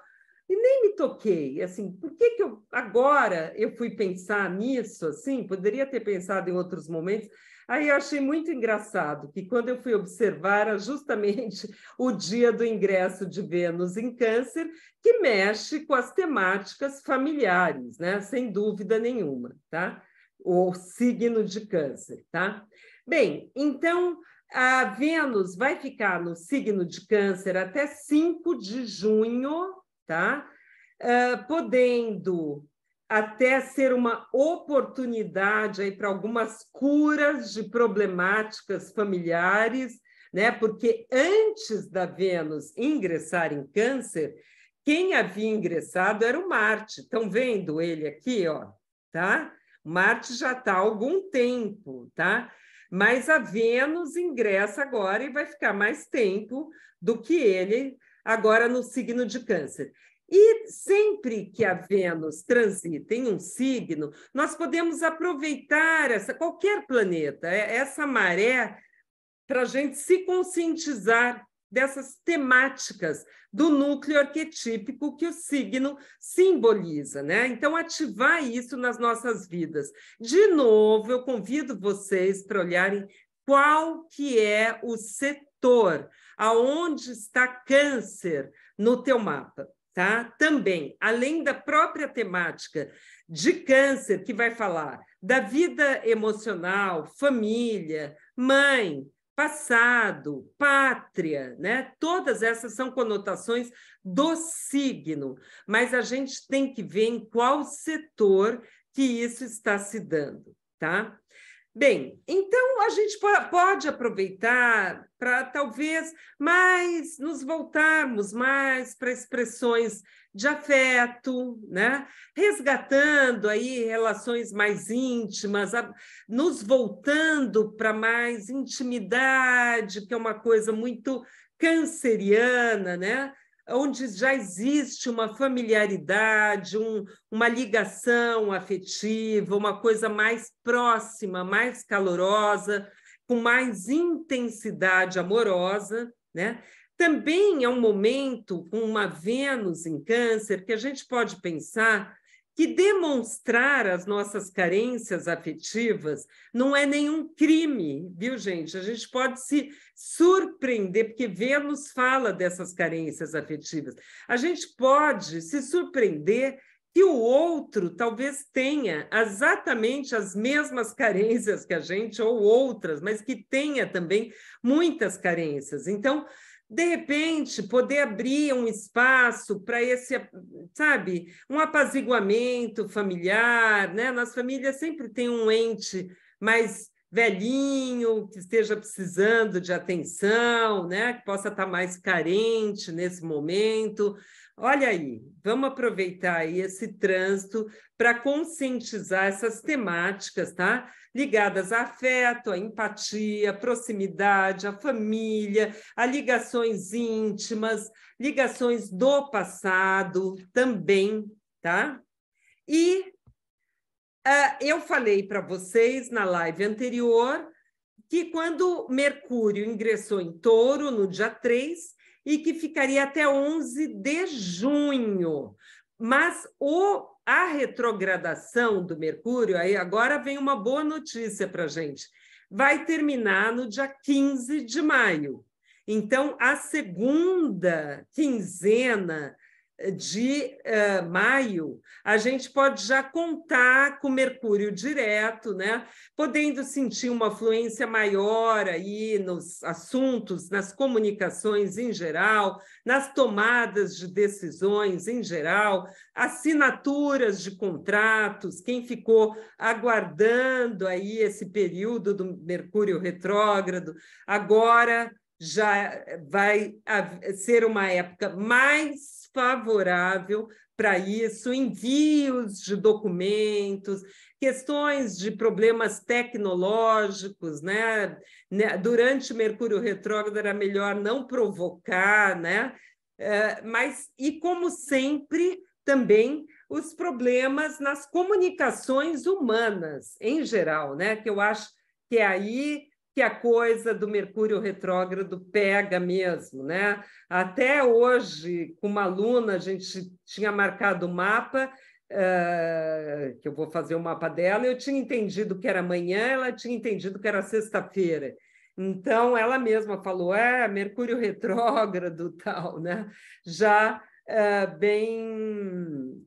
E nem me toquei, assim, por que agora eu fui pensar nisso, assim, poderia ter pensado em outros momentos. Aí eu achei muito engraçado que quando eu fui observar era justamente o dia do ingresso de Vênus em Câncer, que mexe com as temáticas familiares, né? Sem dúvida nenhuma, tá? O signo de Câncer, tá? Bem, então a Vênus vai ficar no signo de Câncer até 5 de junho, tá? Podendo até ser uma oportunidade aí para algumas curas de problemáticas familiares, né? Porque antes da Vênus ingressar em Câncer, quem havia ingressado era o Marte. Estão vendo ele aqui, ó, tá? O Marte já está há algum tempo, tá? Mas a Vênus ingressa agora e vai ficar mais tempo do que ele agora no signo de Câncer. E sempre que a Vênus transita em um signo, nós podemos aproveitar qualquer planeta, essa maré, para a gente se conscientizar dessas temáticas do núcleo arquetípico que o signo simboliza, né? Então, ativar isso nas nossas vidas. De novo, eu convido vocês para olharem qual que é o setor, aonde está Câncer no teu mapa, tá? Também, além da própria temática de Câncer, que vai falar da vida emocional, família, mãe, passado, pátria, né? Todas essas são conotações do signo, mas a gente tem que ver em qual setor que isso está se dando, tá? Bem, então a gente pode aproveitar para talvez mais nos voltarmos mais para expressões de afeto, né? Resgatando aí relações mais íntimas, nos voltando para mais intimidade, que é uma coisa muito canceriana, né? Onde já existe uma familiaridade, uma ligação afetiva, uma coisa mais próxima, mais calorosa, com mais intensidade amorosa, né? Também é um momento com uma Vênus em Câncer que a gente pode pensar que demonstrar as nossas carências afetivas não é nenhum crime, viu, gente? A gente pode se surpreender, porque Vênus fala dessas carências afetivas. A gente pode se surpreender que o outro talvez tenha exatamente as mesmas carências que a gente, ou outras, mas que tenha também muitas carências. Então, de repente, poder abrir um espaço para esse, sabe, um apaziguamento familiar, né? Nas famílias sempre tem um ente mais velhinho, que esteja precisando de atenção, né? Que possa estar mais carente nesse momento. Olha aí, vamos aproveitar aí esse trânsito para conscientizar essas temáticas, tá? Ligadas a afeto, a empatia, a proximidade, a família, a ligações íntimas, ligações do passado também, tá? E eu falei para vocês na live anterior que quando Mercúrio ingressou em Touro, no dia 3, e que ficaria até 11 de junho. Mas a retrogradação do Mercúrio, aí agora vem uma boa notícia para a gente, vai terminar no dia 15 de maio. Então, a segunda quinzena de maio, a gente pode já contar com Mercúrio direto, né? Podendo sentir uma fluência maior aí nos assuntos, nas comunicações em geral, nas tomadas de decisões em geral, assinaturas de contratos, quem ficou aguardando aí esse período do Mercúrio retrógrado, agora já vai ser uma época mais favorável para isso, envios de documentos, questões de problemas tecnológicos, né? Durante Mercúrio retrógrado era melhor não provocar, né? Mas, e como sempre, também os problemas nas comunicações humanas, em geral, né? Que eu acho que é aí que a coisa do Mercúrio retrógrado pega mesmo, né? Até hoje, com uma aluna, a gente tinha marcado o mapa, que eu vou fazer o mapa dela, eu tinha entendido que era amanhã, ela tinha entendido que era sexta-feira. Então, ela mesma falou, Mercúrio retrógrado, tal, né? Já bem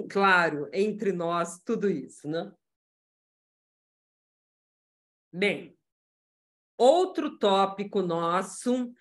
claro entre nós tudo isso, né? Bem, outro tópico nosso,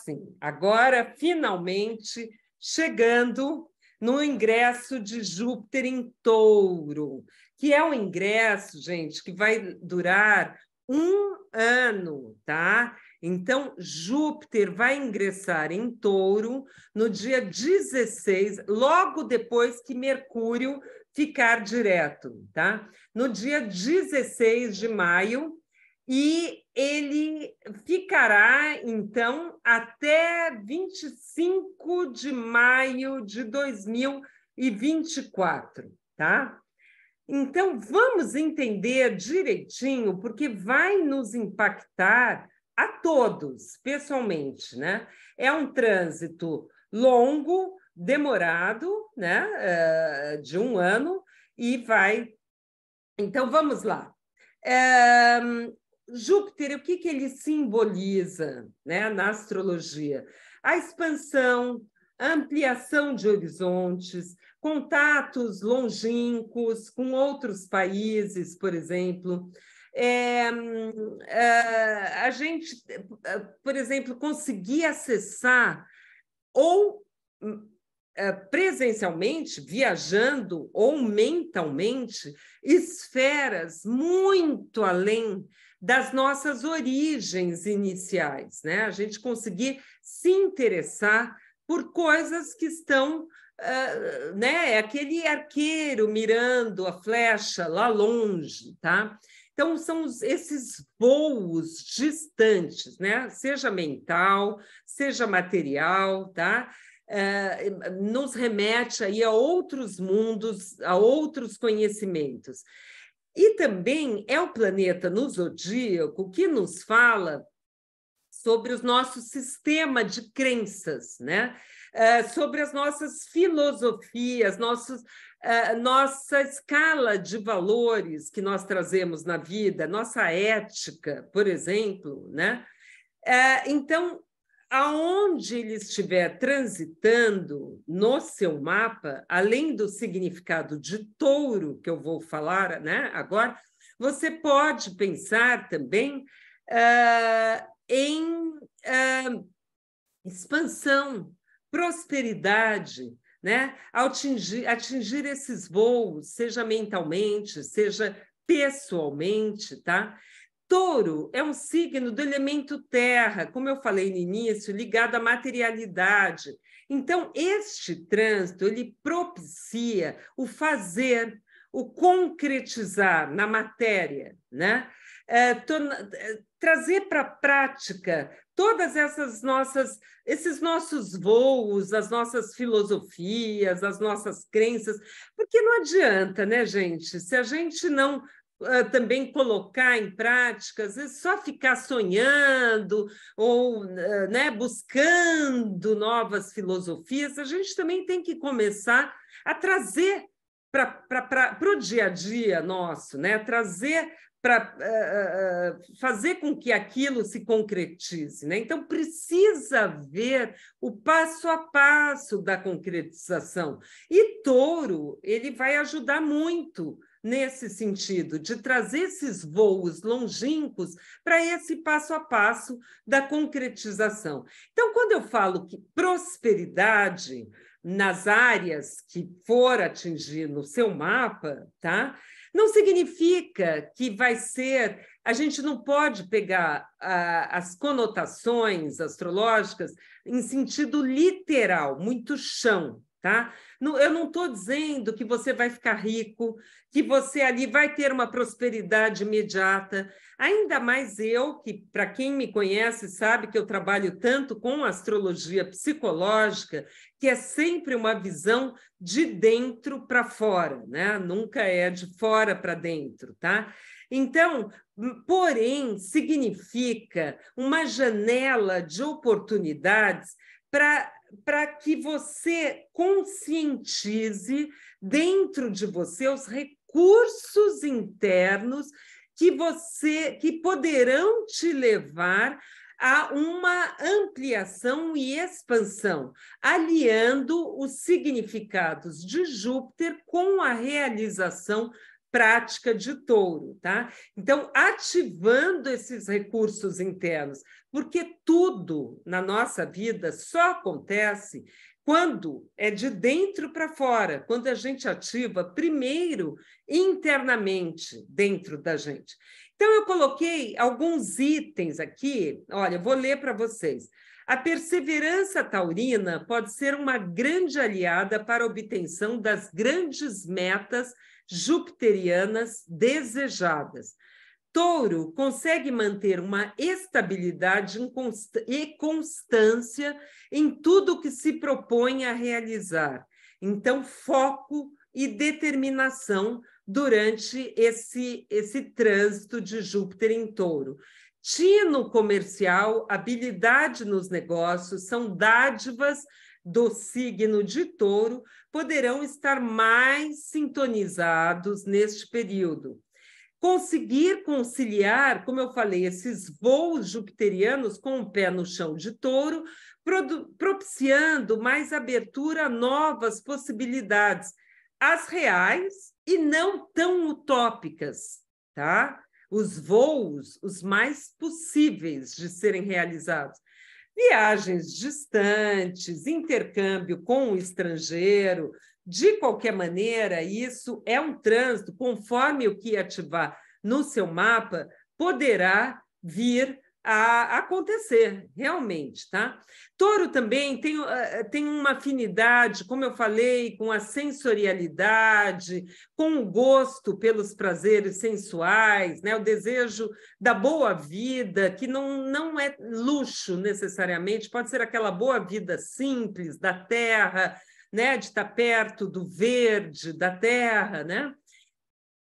sim, agora finalmente chegando no ingresso de Júpiter em Touro, que é um ingresso, gente, que vai durar 1 ano, tá? Então, Júpiter vai ingressar em Touro no dia 16, logo depois que Mercúrio ficar direto, tá? No dia 16 de maio, e ele ficará, então, até 25 de maio de 2024, tá? Então, vamos entender direitinho, porque vai nos impactar a todos, pessoalmente, né? É um trânsito longo, demorado, né? De 1 ano, e vai... Então, vamos lá. Júpiter, o que ele simboliza, né, na astrologia? A expansão, a ampliação de horizontes, contatos longínquos com outros países, por exemplo. A gente, por exemplo, conseguir acessar ou presencialmente, viajando ou mentalmente, esferas muito além das nossas origens iniciais, né? A gente conseguir se interessar por coisas que estão, né? Aquele arqueiro mirando a flecha lá longe, tá? Então, são esses voos distantes, né? Seja mental, seja material, tá? Nos remete aí a outros mundos, a outros conhecimentos. E também é o planeta no zodíaco que nos fala sobre o nosso sistema de crenças, né? Sobre as nossas filosofias, nossa escala de valores que nós trazemos na vida, nossa ética, por exemplo, né? Então, aonde ele estiver transitando no seu mapa, além do significado de touro, que eu vou falar, né, agora, você pode pensar também em expansão, prosperidade, né? Ao atingir esses voos, seja mentalmente, seja pessoalmente, tá? Touro é um signo do elemento terra, como eu falei no início, ligado à materialidade. Então, este trânsito, ele propicia o fazer, o concretizar na matéria, né? Trazer para a prática todas esses nossos voos, as nossas filosofias, as nossas crenças, porque não adianta, né, gente? Se a gente não também colocar em prática, às vezes só ficar sonhando ou né, buscando novas filosofias, a gente também tem que começar a trazer para o dia a dia nosso, né? Trazer para fazer com que aquilo se concretize, né? Então, precisa ver o passo a passo da concretização. E Touro, ele vai ajudar muito nesse sentido, de trazer esses voos longínquos para esse passo a passo da concretização. Então, quando eu falo que prosperidade nas áreas que for atingir no seu mapa, tá? Não significa que vai ser... A gente não pode pegar as conotações astrológicas em sentido literal, muito chão, tá? Eu não estou dizendo que você vai ficar rico, que você ali vai ter uma prosperidade imediata. Ainda mais eu, que para quem me conhece sabe que eu trabalho tanto com astrologia psicológica, que é sempre uma visão de dentro para fora, né? Nunca é de fora para dentro, tá? Então, porém, significa uma janela de oportunidades para que você conscientize dentro de você os recursos internos que poderão te levar a uma ampliação e expansão, aliando os significados de Júpiter com a realização prática de Touro, tá? Então, ativando esses recursos internos, porque tudo na nossa vida só acontece quando é de dentro para fora, quando a gente ativa primeiro internamente dentro da gente. Então, eu coloquei alguns itens aqui, olha, vou ler para vocês. A perseverança taurina pode ser uma grande aliada para a obtenção das grandes metas jupiterianas desejadas. Touro consegue manter uma estabilidade e constância em tudo que se propõe a realizar. Então, foco e determinação durante esse trânsito de Júpiter em Touro. Tino comercial, habilidade nos negócios são dádivas do signo de Touro, poderão estar mais sintonizados neste período. Conseguir conciliar, como eu falei, esses voos jupiterianos com o pé no chão de Touro, propiciando mais abertura a novas possibilidades, as reais e não tão utópicas, tá? Os voos, os mais possíveis de serem realizados. Viagens distantes, intercâmbio com o estrangeiro, de qualquer maneira, isso é um trânsito, conforme o que ativar no seu mapa, poderá vir a acontecer, realmente, tá? Touro também tem uma afinidade, como eu falei, com a sensorialidade, com o gosto pelos prazeres sensuais, né? O desejo da boa vida, que não é luxo necessariamente, pode ser aquela boa vida simples, da terra, né? De estar perto do verde, da terra, né?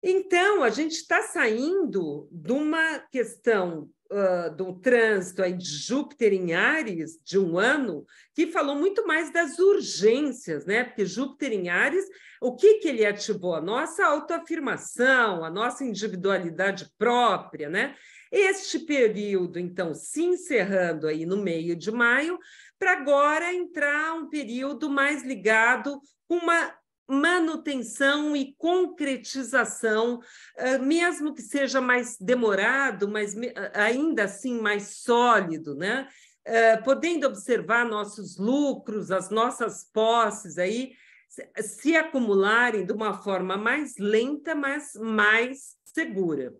Então, a gente está saindo de uma questão do trânsito aí de Júpiter em Áries, de um ano, que falou muito mais das urgências, né? Porque Júpiter em Áries, o que ele ativou? A nossa autoafirmação, a nossa individualidade própria, né? Este período, então, se encerrando aí no meio de maio, para agora entrar um período mais ligado com uma manutenção e concretização, mesmo que seja mais demorado, mas ainda assim mais sólido, né? Podendo observar nossos lucros, as nossas posses aí se acumularem de uma forma mais lenta, mas mais segura.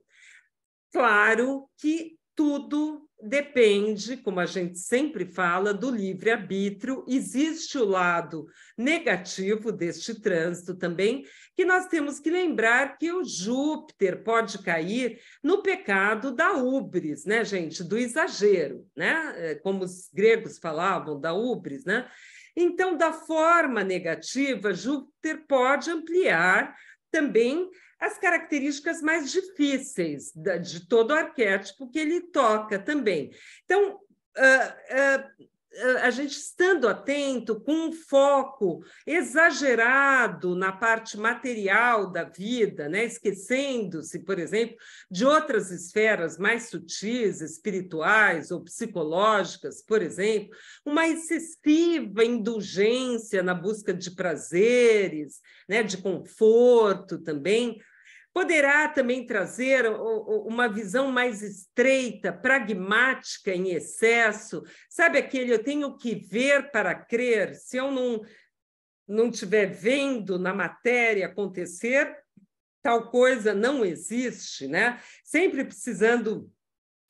Claro que tudo depende, como a gente sempre fala, do livre-arbítrio. Existe o lado negativo deste trânsito também, que nós temos que lembrar que o Júpiter pode cair no pecado da ubris, né, gente? Do exagero, né? Como os gregos falavam, da ubris, né? Então, da forma negativa, Júpiter pode ampliar também as características mais difíceis de todo o arquétipo que ele toca também. Então, a gente estando atento, com um foco exagerado na parte material da vida, né? Esquecendo-se, por exemplo, de outras esferas mais sutis, espirituais ou psicológicas, por exemplo, uma excessiva indulgência na busca de prazeres, né? De conforto também, poderá também trazer uma visão mais estreita, pragmática em excesso. Sabe aquele eu tenho que ver para crer? Se eu não estiver vendo na matéria acontecer, tal coisa não existe, né? Sempre precisando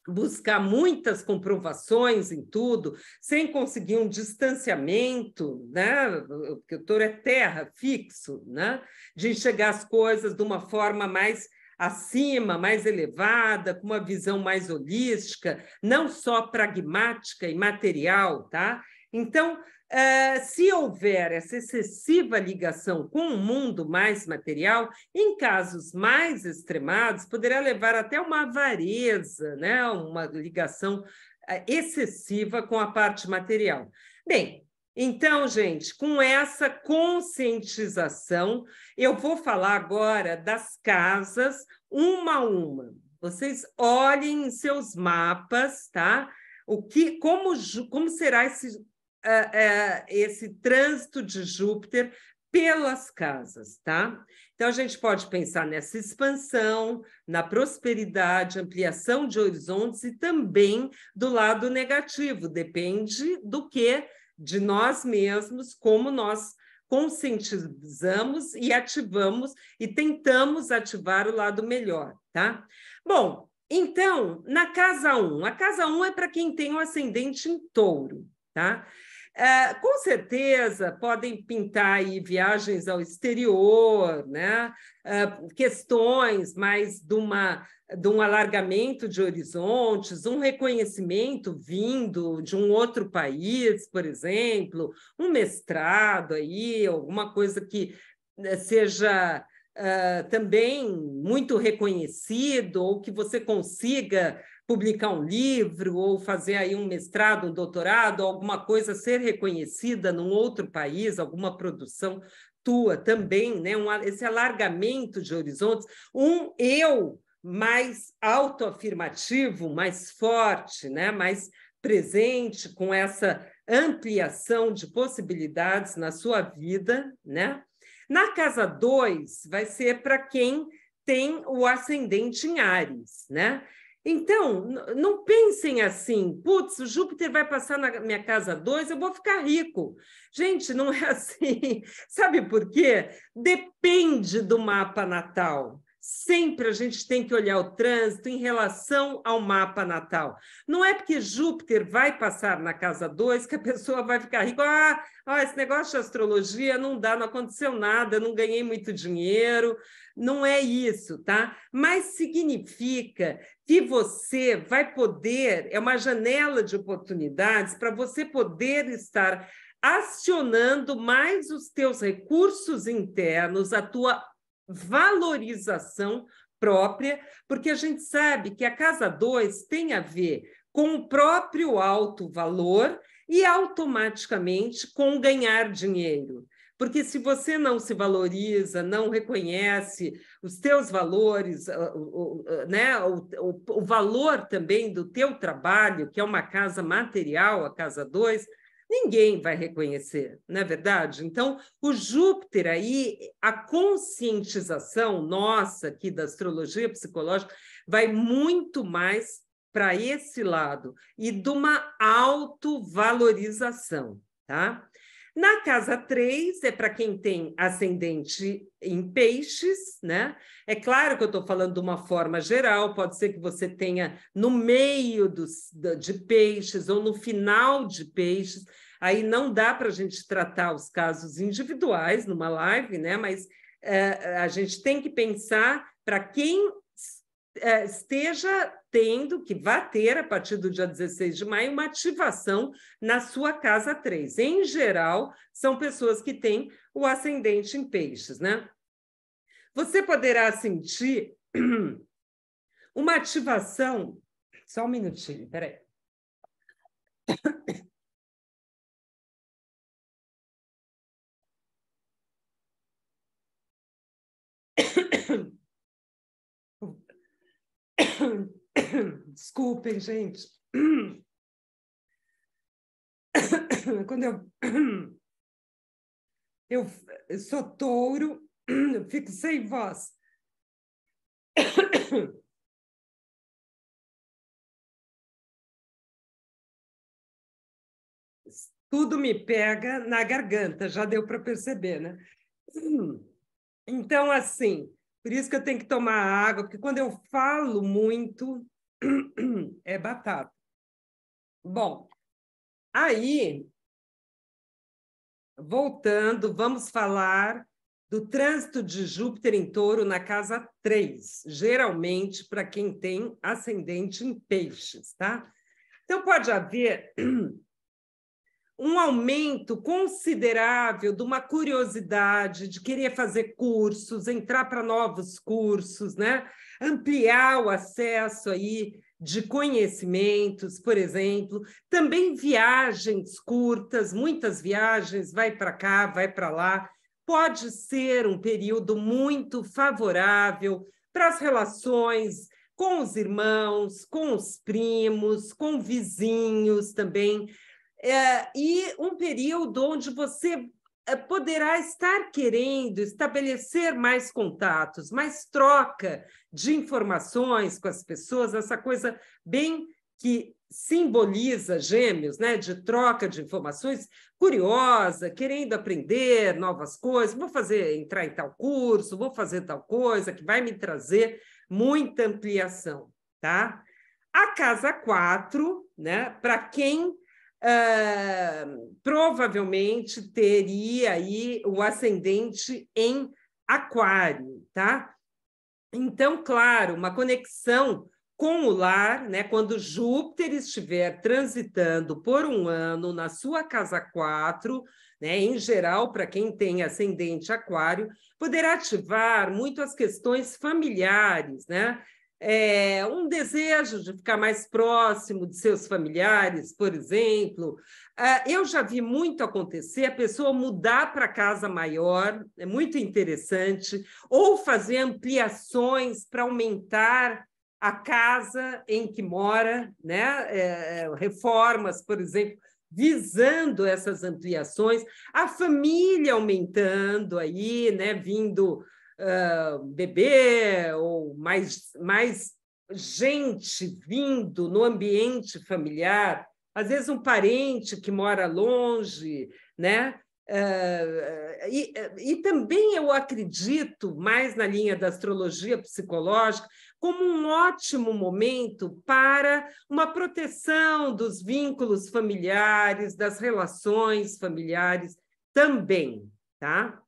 buscar muitas comprovações em tudo, sem conseguir um distanciamento, né? Porque o touro é terra, fixo, né? De enxergar as coisas de uma forma mais acima, mais elevada, com uma visão mais holística, não só pragmática e material, tá? Então, se houver essa excessiva ligação com o mundo mais material, em casos mais extremados, poderá levar até uma avareza, né? Uma ligação excessiva com a parte material. Bem, então, gente, com essa conscientização, eu vou falar agora das casas, uma a uma. Vocês olhem em seus mapas, tá? Como será esse trânsito de Júpiter pelas casas, tá? Então, a gente pode pensar nessa expansão, na prosperidade, ampliação de horizontes e também do lado negativo, depende do que de nós mesmos, como nós conscientizamos e ativamos e tentamos ativar o lado melhor, tá? Bom, então, na casa 1, a casa 1 é para quem tem um ascendente em touro, tá? Com certeza podem pintar aí viagens ao exterior, né? Questões mais de um alargamento de horizontes, um reconhecimento vindo de um outro país, por exemplo, um mestrado aí, alguma coisa que seja também muito reconhecido, ou que você consiga publicar um livro ou fazer aí um mestrado, um doutorado, alguma coisa ser reconhecida num outro país, alguma produção tua também, né? Esse alargamento de horizontes, um eu mais autoafirmativo, mais forte, né? Mais presente, com essa ampliação de possibilidades na sua vida, né? Na casa 2, vai ser para quem tem o ascendente em Áries, né? Então, não pensem assim, putz, o Júpiter vai passar na minha casa 2, eu vou ficar rico. Gente, não é assim. Sabe por quê? Depende do mapa natal. Sempre a gente tem que olhar o trânsito em relação ao mapa natal. Não é porque Júpiter vai passar na casa 2 que a pessoa vai ficar rica. Esse negócio de astrologia não dá, não aconteceu nada, não ganhei muito dinheiro. Não é isso, tá? Mas significa que você vai poder, é uma janela de oportunidades para você poder estar acionando mais os teus recursos internos, a tua valorização própria, porque a gente sabe que a casa 2 tem a ver com o próprio alto valor e automaticamente com ganhar dinheiro. Porque se você não se valoriza, não reconhece os teus valores, né? o valor também do teu trabalho, que é uma casa material, a casa 2, ninguém vai reconhecer, não é verdade? Então, o Júpiter aí, a conscientização nossa aqui da astrologia psicológica vai muito mais para esse lado e de uma autovalorização, tá? Na casa 3, é para quem tem ascendente em peixes, né? É claro que eu estou falando de uma forma geral, pode ser que você tenha no meio de peixes ou no final de peixes, aí não dá para a gente tratar os casos individuais numa live, né? Mas a gente tem que pensar para quem esteja tendo, que vai ter, a partir do dia 16 de maio, uma ativação na sua casa 3. Em geral, são pessoas que têm o ascendente em peixes, né? Você poderá sentir uma ativação... Só um minutinho, peraí. Desculpem, gente. Quando eu sou touro, eu fico sem voz. Tudo me pega na garganta, já deu para perceber, né? Então, assim, por isso que eu tenho que tomar água, porque quando eu falo muito, é batata. Bom, aí, voltando, vamos falar do trânsito de Júpiter em Touro na casa 3, geralmente para quem tem ascendente em peixes, tá? Então, pode haver um aumento considerável de uma curiosidade, de querer fazer cursos, entrar para novos cursos, né? Ampliar o acesso aí de conhecimentos, por exemplo. Também viagens curtas, muitas viagens, vai para cá, vai para lá. Pode ser um período muito favorável para as relações com os irmãos, com os primos, com vizinhos também. E um período onde você poderá estar querendo estabelecer mais contatos, mais troca de informações com as pessoas, essa coisa bem que simboliza Gêmeos, né? De troca de informações, curiosa, querendo aprender novas coisas, vou entrar em tal curso, vou fazer tal coisa, que vai me trazer muita ampliação, tá? A casa 4, né? Para quem provavelmente teria aí o ascendente em Aquário, tá? Então, claro, uma conexão com o lar, né? Quando Júpiter estiver transitando por um ano na sua casa 4, né? Em geral, para quem tem ascendente Aquário, poderá ativar muito as questões familiares, né? Um desejo de ficar mais próximo de seus familiares, por exemplo. Eu já vi muito acontecer a pessoa mudar para casa maior, é muito interessante, ou fazer ampliações para aumentar a casa em que mora, né? Reformas, por exemplo, visando essas ampliações, a família aumentando aí, né? Vindo bebê ou mais gente vindo no ambiente familiar, às vezes um parente que mora longe, né? E também eu acredito, mais na linha da astrologia psicológica, como um ótimo momento para uma proteção dos vínculos familiares, das relações familiares também, tá?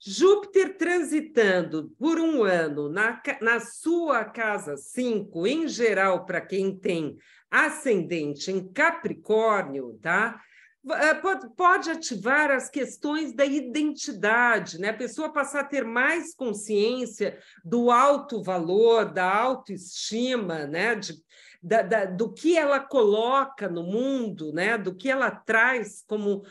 Júpiter transitando por um ano na sua casa 5, em geral, para quem tem ascendente em Capricórnio, tá? Pode ativar as questões da identidade, né? A pessoa passar a ter mais consciência do alto valor, da autoestima, né? Do que ela coloca no mundo, né? Do que ela traz como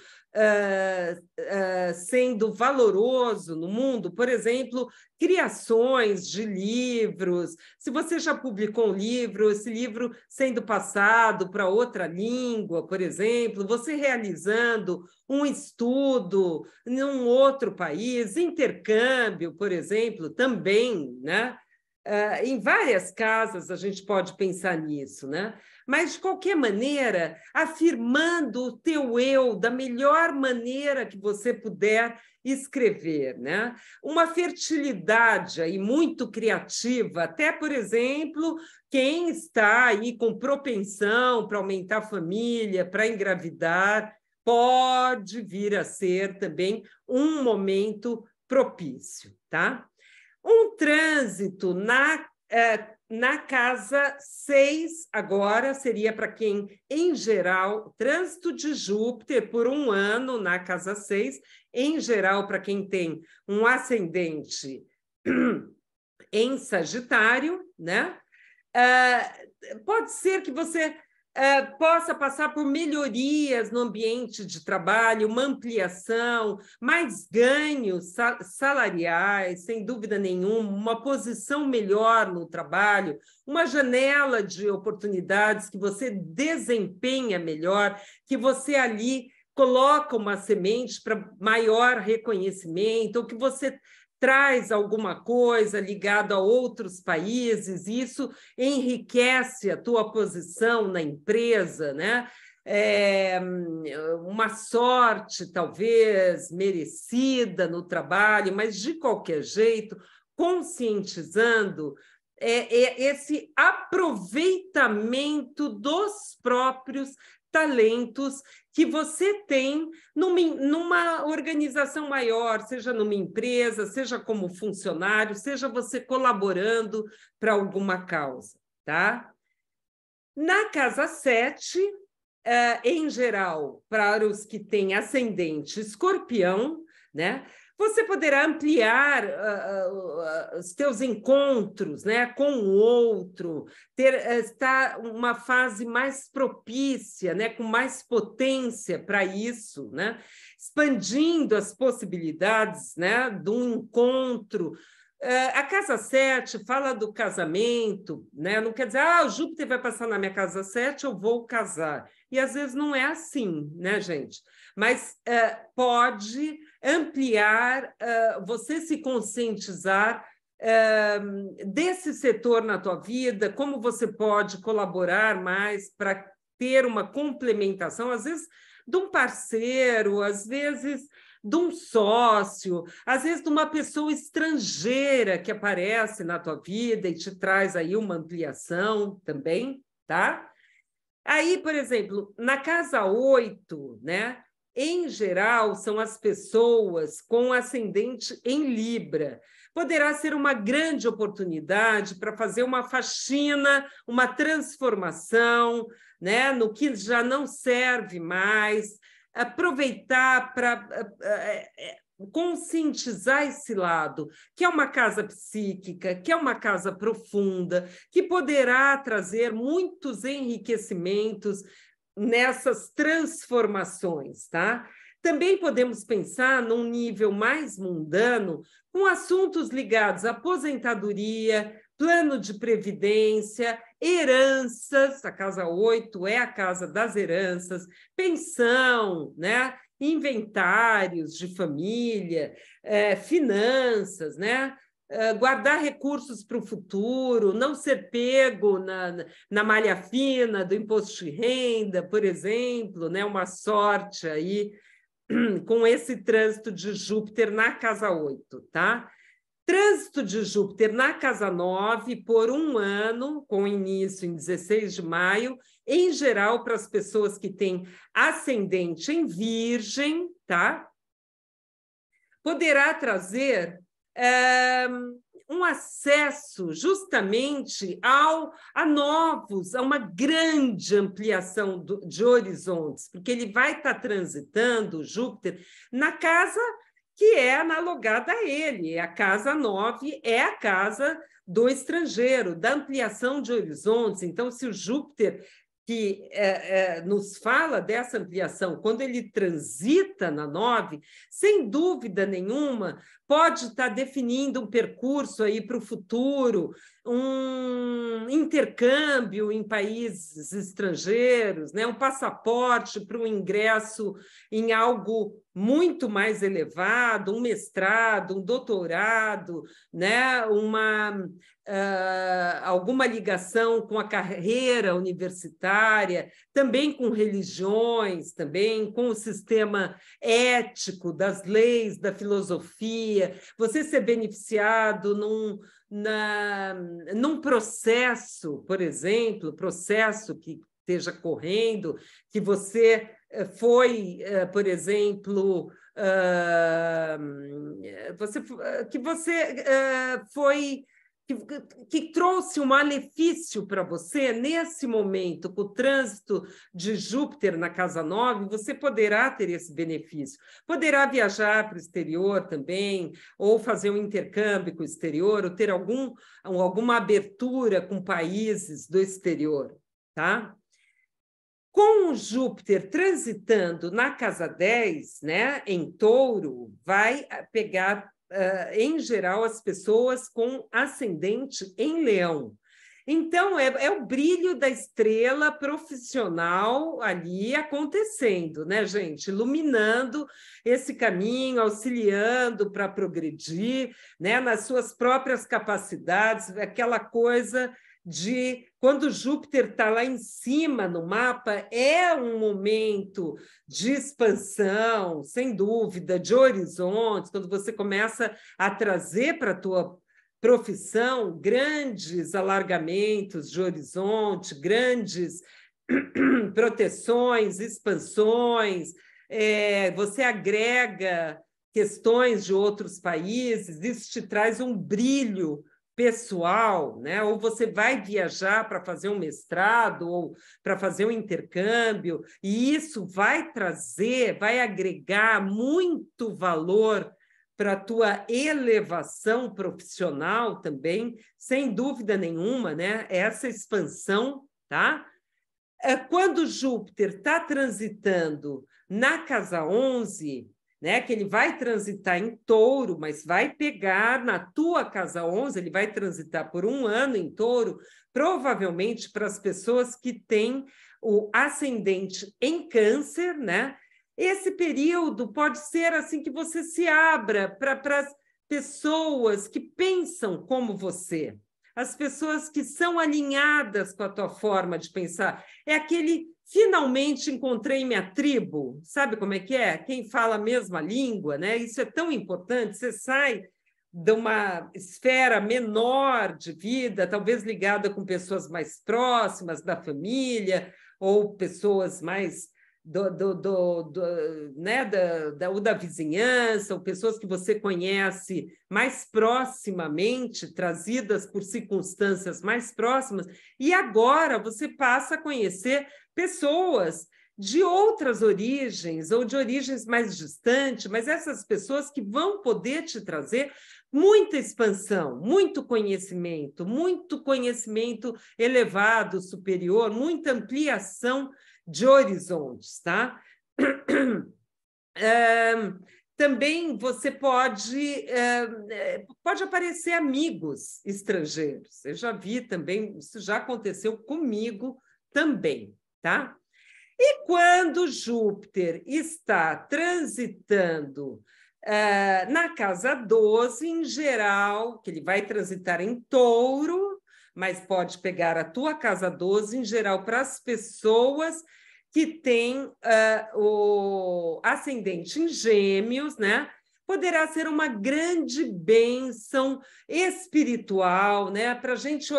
sendo valoroso no mundo, por exemplo, criações de livros. Se você já publicou um livro, esse livro sendo passado para outra língua, por exemplo, você realizando um estudo em um outro país, intercâmbio, por exemplo, também, né? Em várias casas a gente pode pensar nisso, né? Mas, de qualquer maneira, afirmando o teu eu da melhor maneira que você puder escrever, né? Uma fertilidade aí muito criativa, até, por exemplo, quem está aí com propensão para aumentar a família, para engravidar, pode vir a ser também um momento propício, tá? Um trânsito na casa 6, agora, seria para quem, em geral, trânsito de Júpiter por um ano na casa 6, em geral, para quem tem um ascendente em Sagitário, né? Pode ser que você possa passar por melhorias no ambiente de trabalho, uma ampliação, mais ganhos salariais, sem dúvida nenhuma, uma posição melhor no trabalho, uma janela de oportunidades que você desempenha melhor, que você ali coloca uma semente para maior reconhecimento, ou que você traz alguma coisa ligada a outros países, e isso enriquece a tua posição na empresa, né? Uma sorte, talvez, merecida no trabalho, mas, de qualquer jeito, conscientizando esse aproveitamento dos próprios talentos que você tem numa organização maior, seja numa empresa, seja como funcionário, seja você colaborando para alguma causa, tá? Na casa 7, em geral, para os que têm ascendente escorpião, né? Você poderá ampliar os teus encontros, né, com o outro, estar uma fase mais propícia, né, com mais potência para isso, né, expandindo as possibilidades, né, de um encontro. A casa 7 fala do casamento, né? Não quer dizer, o Júpiter vai passar na minha casa 7, eu vou casar. E às vezes não é assim, né, gente? Mas pode ampliar, você se conscientizar desse setor na tua vida, como você pode colaborar mais para ter uma complementação, às vezes de um parceiro, às vezes de um sócio, às vezes de uma pessoa estrangeira que aparece na tua vida e te traz aí uma ampliação também, tá? Aí, por exemplo, na casa 8, né? Em geral, são as pessoas com ascendente em Libra. Poderá ser uma grande oportunidade para fazer uma faxina, uma transformação, né, no que já não serve mais, aproveitar para conscientizar esse lado, que é uma casa psíquica, que é uma casa profunda, que poderá trazer muitos enriquecimentos nessas transformações, tá? Também podemos pensar num nível mais mundano, com assuntos ligados à aposentadoria, plano de previdência, heranças, a casa 8 é a casa das heranças, pensão, né? Inventários de família, finanças, né? Guardar recursos para o futuro, não ser pego na malha fina do imposto de renda, por exemplo, né? Uma sorte aí com esse trânsito de Júpiter na casa 8, tá? Trânsito de Júpiter na casa 9 por um ano, com início em 16 de maio, em geral para as pessoas que têm ascendente em Virgem, tá? Poderá trazer um acesso justamente a novos, a uma grande ampliação de horizontes, porque ele vai estar transitando, Júpiter, na casa que é analogada a ele. A casa 9 é a casa do estrangeiro, da ampliação de horizontes. Então, se o Júpiter, que nos fala dessa ampliação, quando ele transita na 9, sem dúvida nenhuma, pode estar definindo um percurso aí para o futuro, um intercâmbio em países estrangeiros, né? Um passaporte para um ingresso em algo muito mais elevado, um mestrado, um doutorado, né? Alguma ligação com a carreira universitária, também com religiões, também com o sistema ético das leis, da filosofia, você ser beneficiado num processo, por exemplo, processo que esteja correndo, que você foi, por exemplo, que trouxe um malefício para você, nesse momento, com o trânsito de Júpiter na casa 9, você poderá ter esse benefício. Poderá viajar para o exterior também, ou fazer um intercâmbio com o exterior, ou ter alguma abertura com países do exterior, tá? Com o Júpiter transitando na casa 10, né, em Touro, vai pegar, em geral, as pessoas com ascendente em Leão. Então, é o brilho da estrela profissional ali acontecendo, né, gente? Iluminando esse caminho, auxiliando para progredir, né, nas suas próprias capacidades, aquela coisa de quando Júpiter está lá em cima no mapa, é um momento de expansão, sem dúvida, de horizontes, quando você começa a trazer para a tua profissão grandes alargamentos de horizonte, grandes proteções, expansões, você agrega questões de outros países, isso te traz um brilho pessoal, né? Ou você vai viajar para fazer um mestrado ou para fazer um intercâmbio, e isso vai trazer, vai agregar muito valor para a tua elevação profissional também, sem dúvida nenhuma, né? Essa expansão, tá? Quando Júpiter está transitando na casa 11, né, que ele vai transitar em Touro, mas vai pegar na tua casa 11, ele vai transitar por 1 ano em Touro, provavelmente para as pessoas que têm o ascendente em Câncer, né? Esse período pode ser assim que você se abra para as pessoas que pensam como você, as pessoas que são alinhadas com a tua forma de pensar. É aquele finalmente encontrei minha tribo, sabe como é que é? Quem fala a mesma língua, né? Isso é tão importante, você sai de uma esfera menor de vida, talvez ligada com pessoas mais próximas da família, ou pessoas mais né, da vizinhança, ou pessoas que você conhece mais proximamente, trazidas por circunstâncias mais próximas, e agora você passa a conhecer pessoas de outras origens ou de origens mais distantes, mas essas pessoas que vão poder te trazer muita expansão, muito conhecimento elevado, superior, muita ampliação de horizontes, tá? Também você pode aparecer amigos estrangeiros. Eu já vi também, isso já aconteceu comigo também, tá? E quando Júpiter está transitando na casa 12, em geral, que ele vai transitar em Touro, mas pode pegar a tua casa 12, em geral, para as pessoas que têm o ascendente em Gêmeos, né? Poderá ser uma grande bênção espiritual, né? Para a gente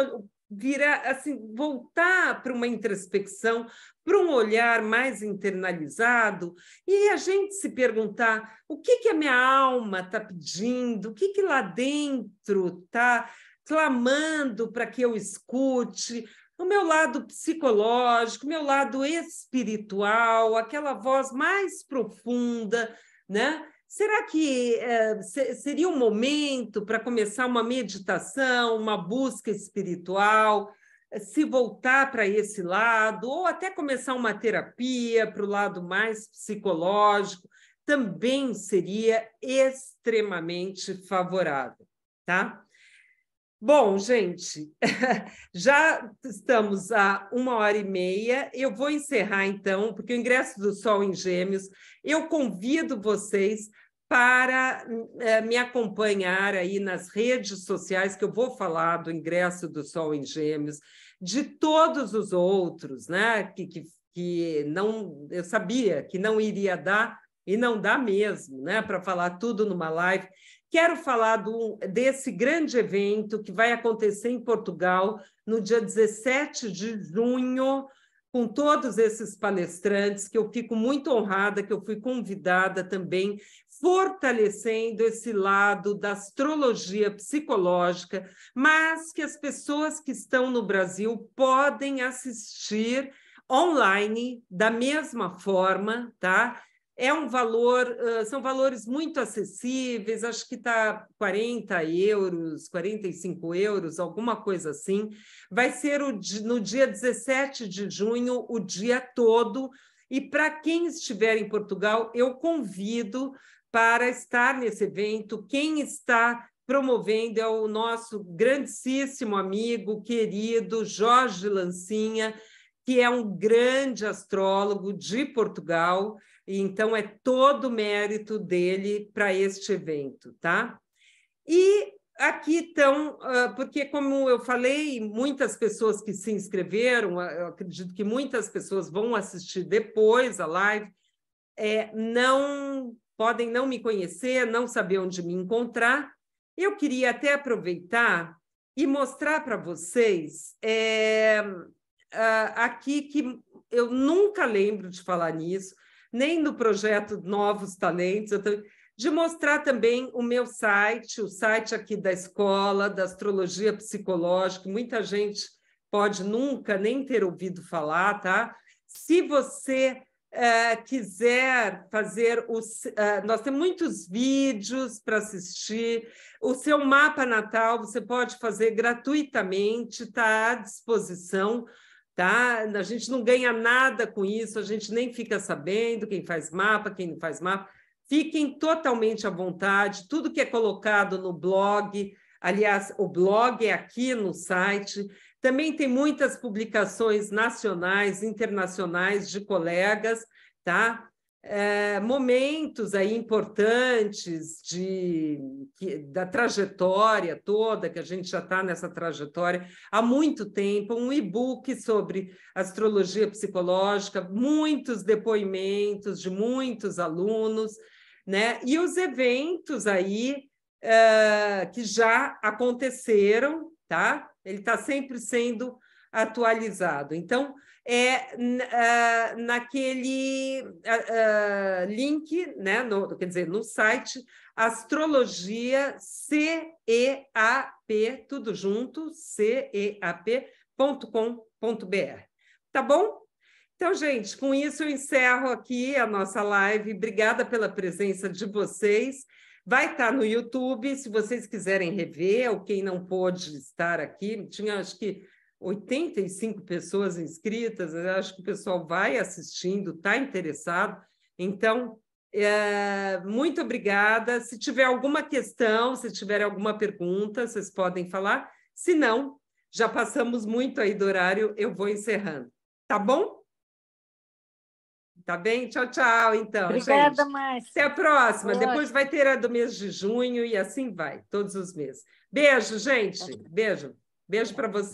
virar, assim, voltar para uma introspecção, para um olhar mais internalizado, e a gente se perguntar o que a minha alma está pedindo, o que lá dentro está clamando para que eu escute, o meu lado psicológico, o meu lado espiritual, aquela voz mais profunda, né? Será que seria um momento para começar uma meditação, uma busca espiritual, se voltar para esse lado, ou até começar uma terapia para o lado mais psicológico? Também seria extremamente favorável, tá? Bom, gente, já estamos a 1h30. Eu vou encerrar, então, porque o ingresso do Sol em Gêmeos, eu convido vocês para me acompanhar aí nas redes sociais, que eu vou falar do ingresso do Sol em Gêmeos, de todos os outros, né? Que não, eu sabia que não iria dar, e não dá mesmo, né? Para falar tudo numa live. Quero falar desse grande evento que vai acontecer em Portugal no dia 17 de junho, com todos esses palestrantes, que eu fico muito honrada, que eu fui convidada também, fortalecendo esse lado da astrologia psicológica, mas que as pessoas que estão no Brasil podem assistir online da mesma forma, tá? É um valor, são valores muito acessíveis, acho que está 40 euros, 45 euros, alguma coisa assim. Vai ser no dia 17 de junho, o dia todo. E para quem estiver em Portugal, eu convido para estar nesse evento. Quem está promovendo é o nosso grandíssimo amigo, querido Jorge Lancinha, que é um grande astrólogo de Portugal. E então, é todo mérito dele para este evento, tá? E aqui estão, porque, como eu falei, muitas pessoas que se inscreveram, eu acredito que muitas pessoas vão assistir depois a live, não podem não me conhecer, não saber onde me encontrar. Eu queria até aproveitar e mostrar para vocês aqui que eu nunca lembro de falar nisso, nem no projeto Novos Talentos, de mostrar também o meu site, o site aqui da escola, da astrologia psicológica, muita gente pode nunca nem ter ouvido falar, tá? Se você quiser fazer nós temos muitos vídeos para assistir. O seu mapa natal você pode fazer gratuitamente, está à disposição. Tá? A gente não ganha nada com isso, a gente nem fica sabendo quem faz mapa, quem não faz mapa. Fiquem totalmente à vontade, tudo que é colocado no blog, aliás, o blog é aqui no site, também tem muitas publicações nacionais, internacionais de colegas, tá? Momentos aí importantes da trajetória toda, que a gente já está nessa trajetória há muito tempo, um e-book sobre astrologia psicológica, muitos depoimentos de muitos alunos, né? E os eventos aí que já aconteceram, tá? Ele está sempre sendo atualizado. Então, naquele link, né, quer dizer, no site Astrologia CEAP, tudo junto, ceap.com.br. Tá bom? Então, gente, com isso eu encerro aqui a nossa live. Obrigada pela presença de vocês. Vai estar no YouTube, se vocês quiserem rever, ou quem não pôde estar aqui. Tinha, acho que, 85 pessoas inscritas, eu acho que o pessoal vai assistindo, está interessado. Então, muito obrigada. Se tiver alguma questão, se tiver alguma pergunta, vocês podem falar. Se não, já passamos muito aí do horário, eu vou encerrando. Tá bom? Tá bem? Tchau, tchau, então, Obrigada, gente. Márcia. Até a próxima. Foi Depois ótimo. vai ter a do mês de junho e assim vai, todos os meses. Beijo, gente. Beijo. Beijo para vocês.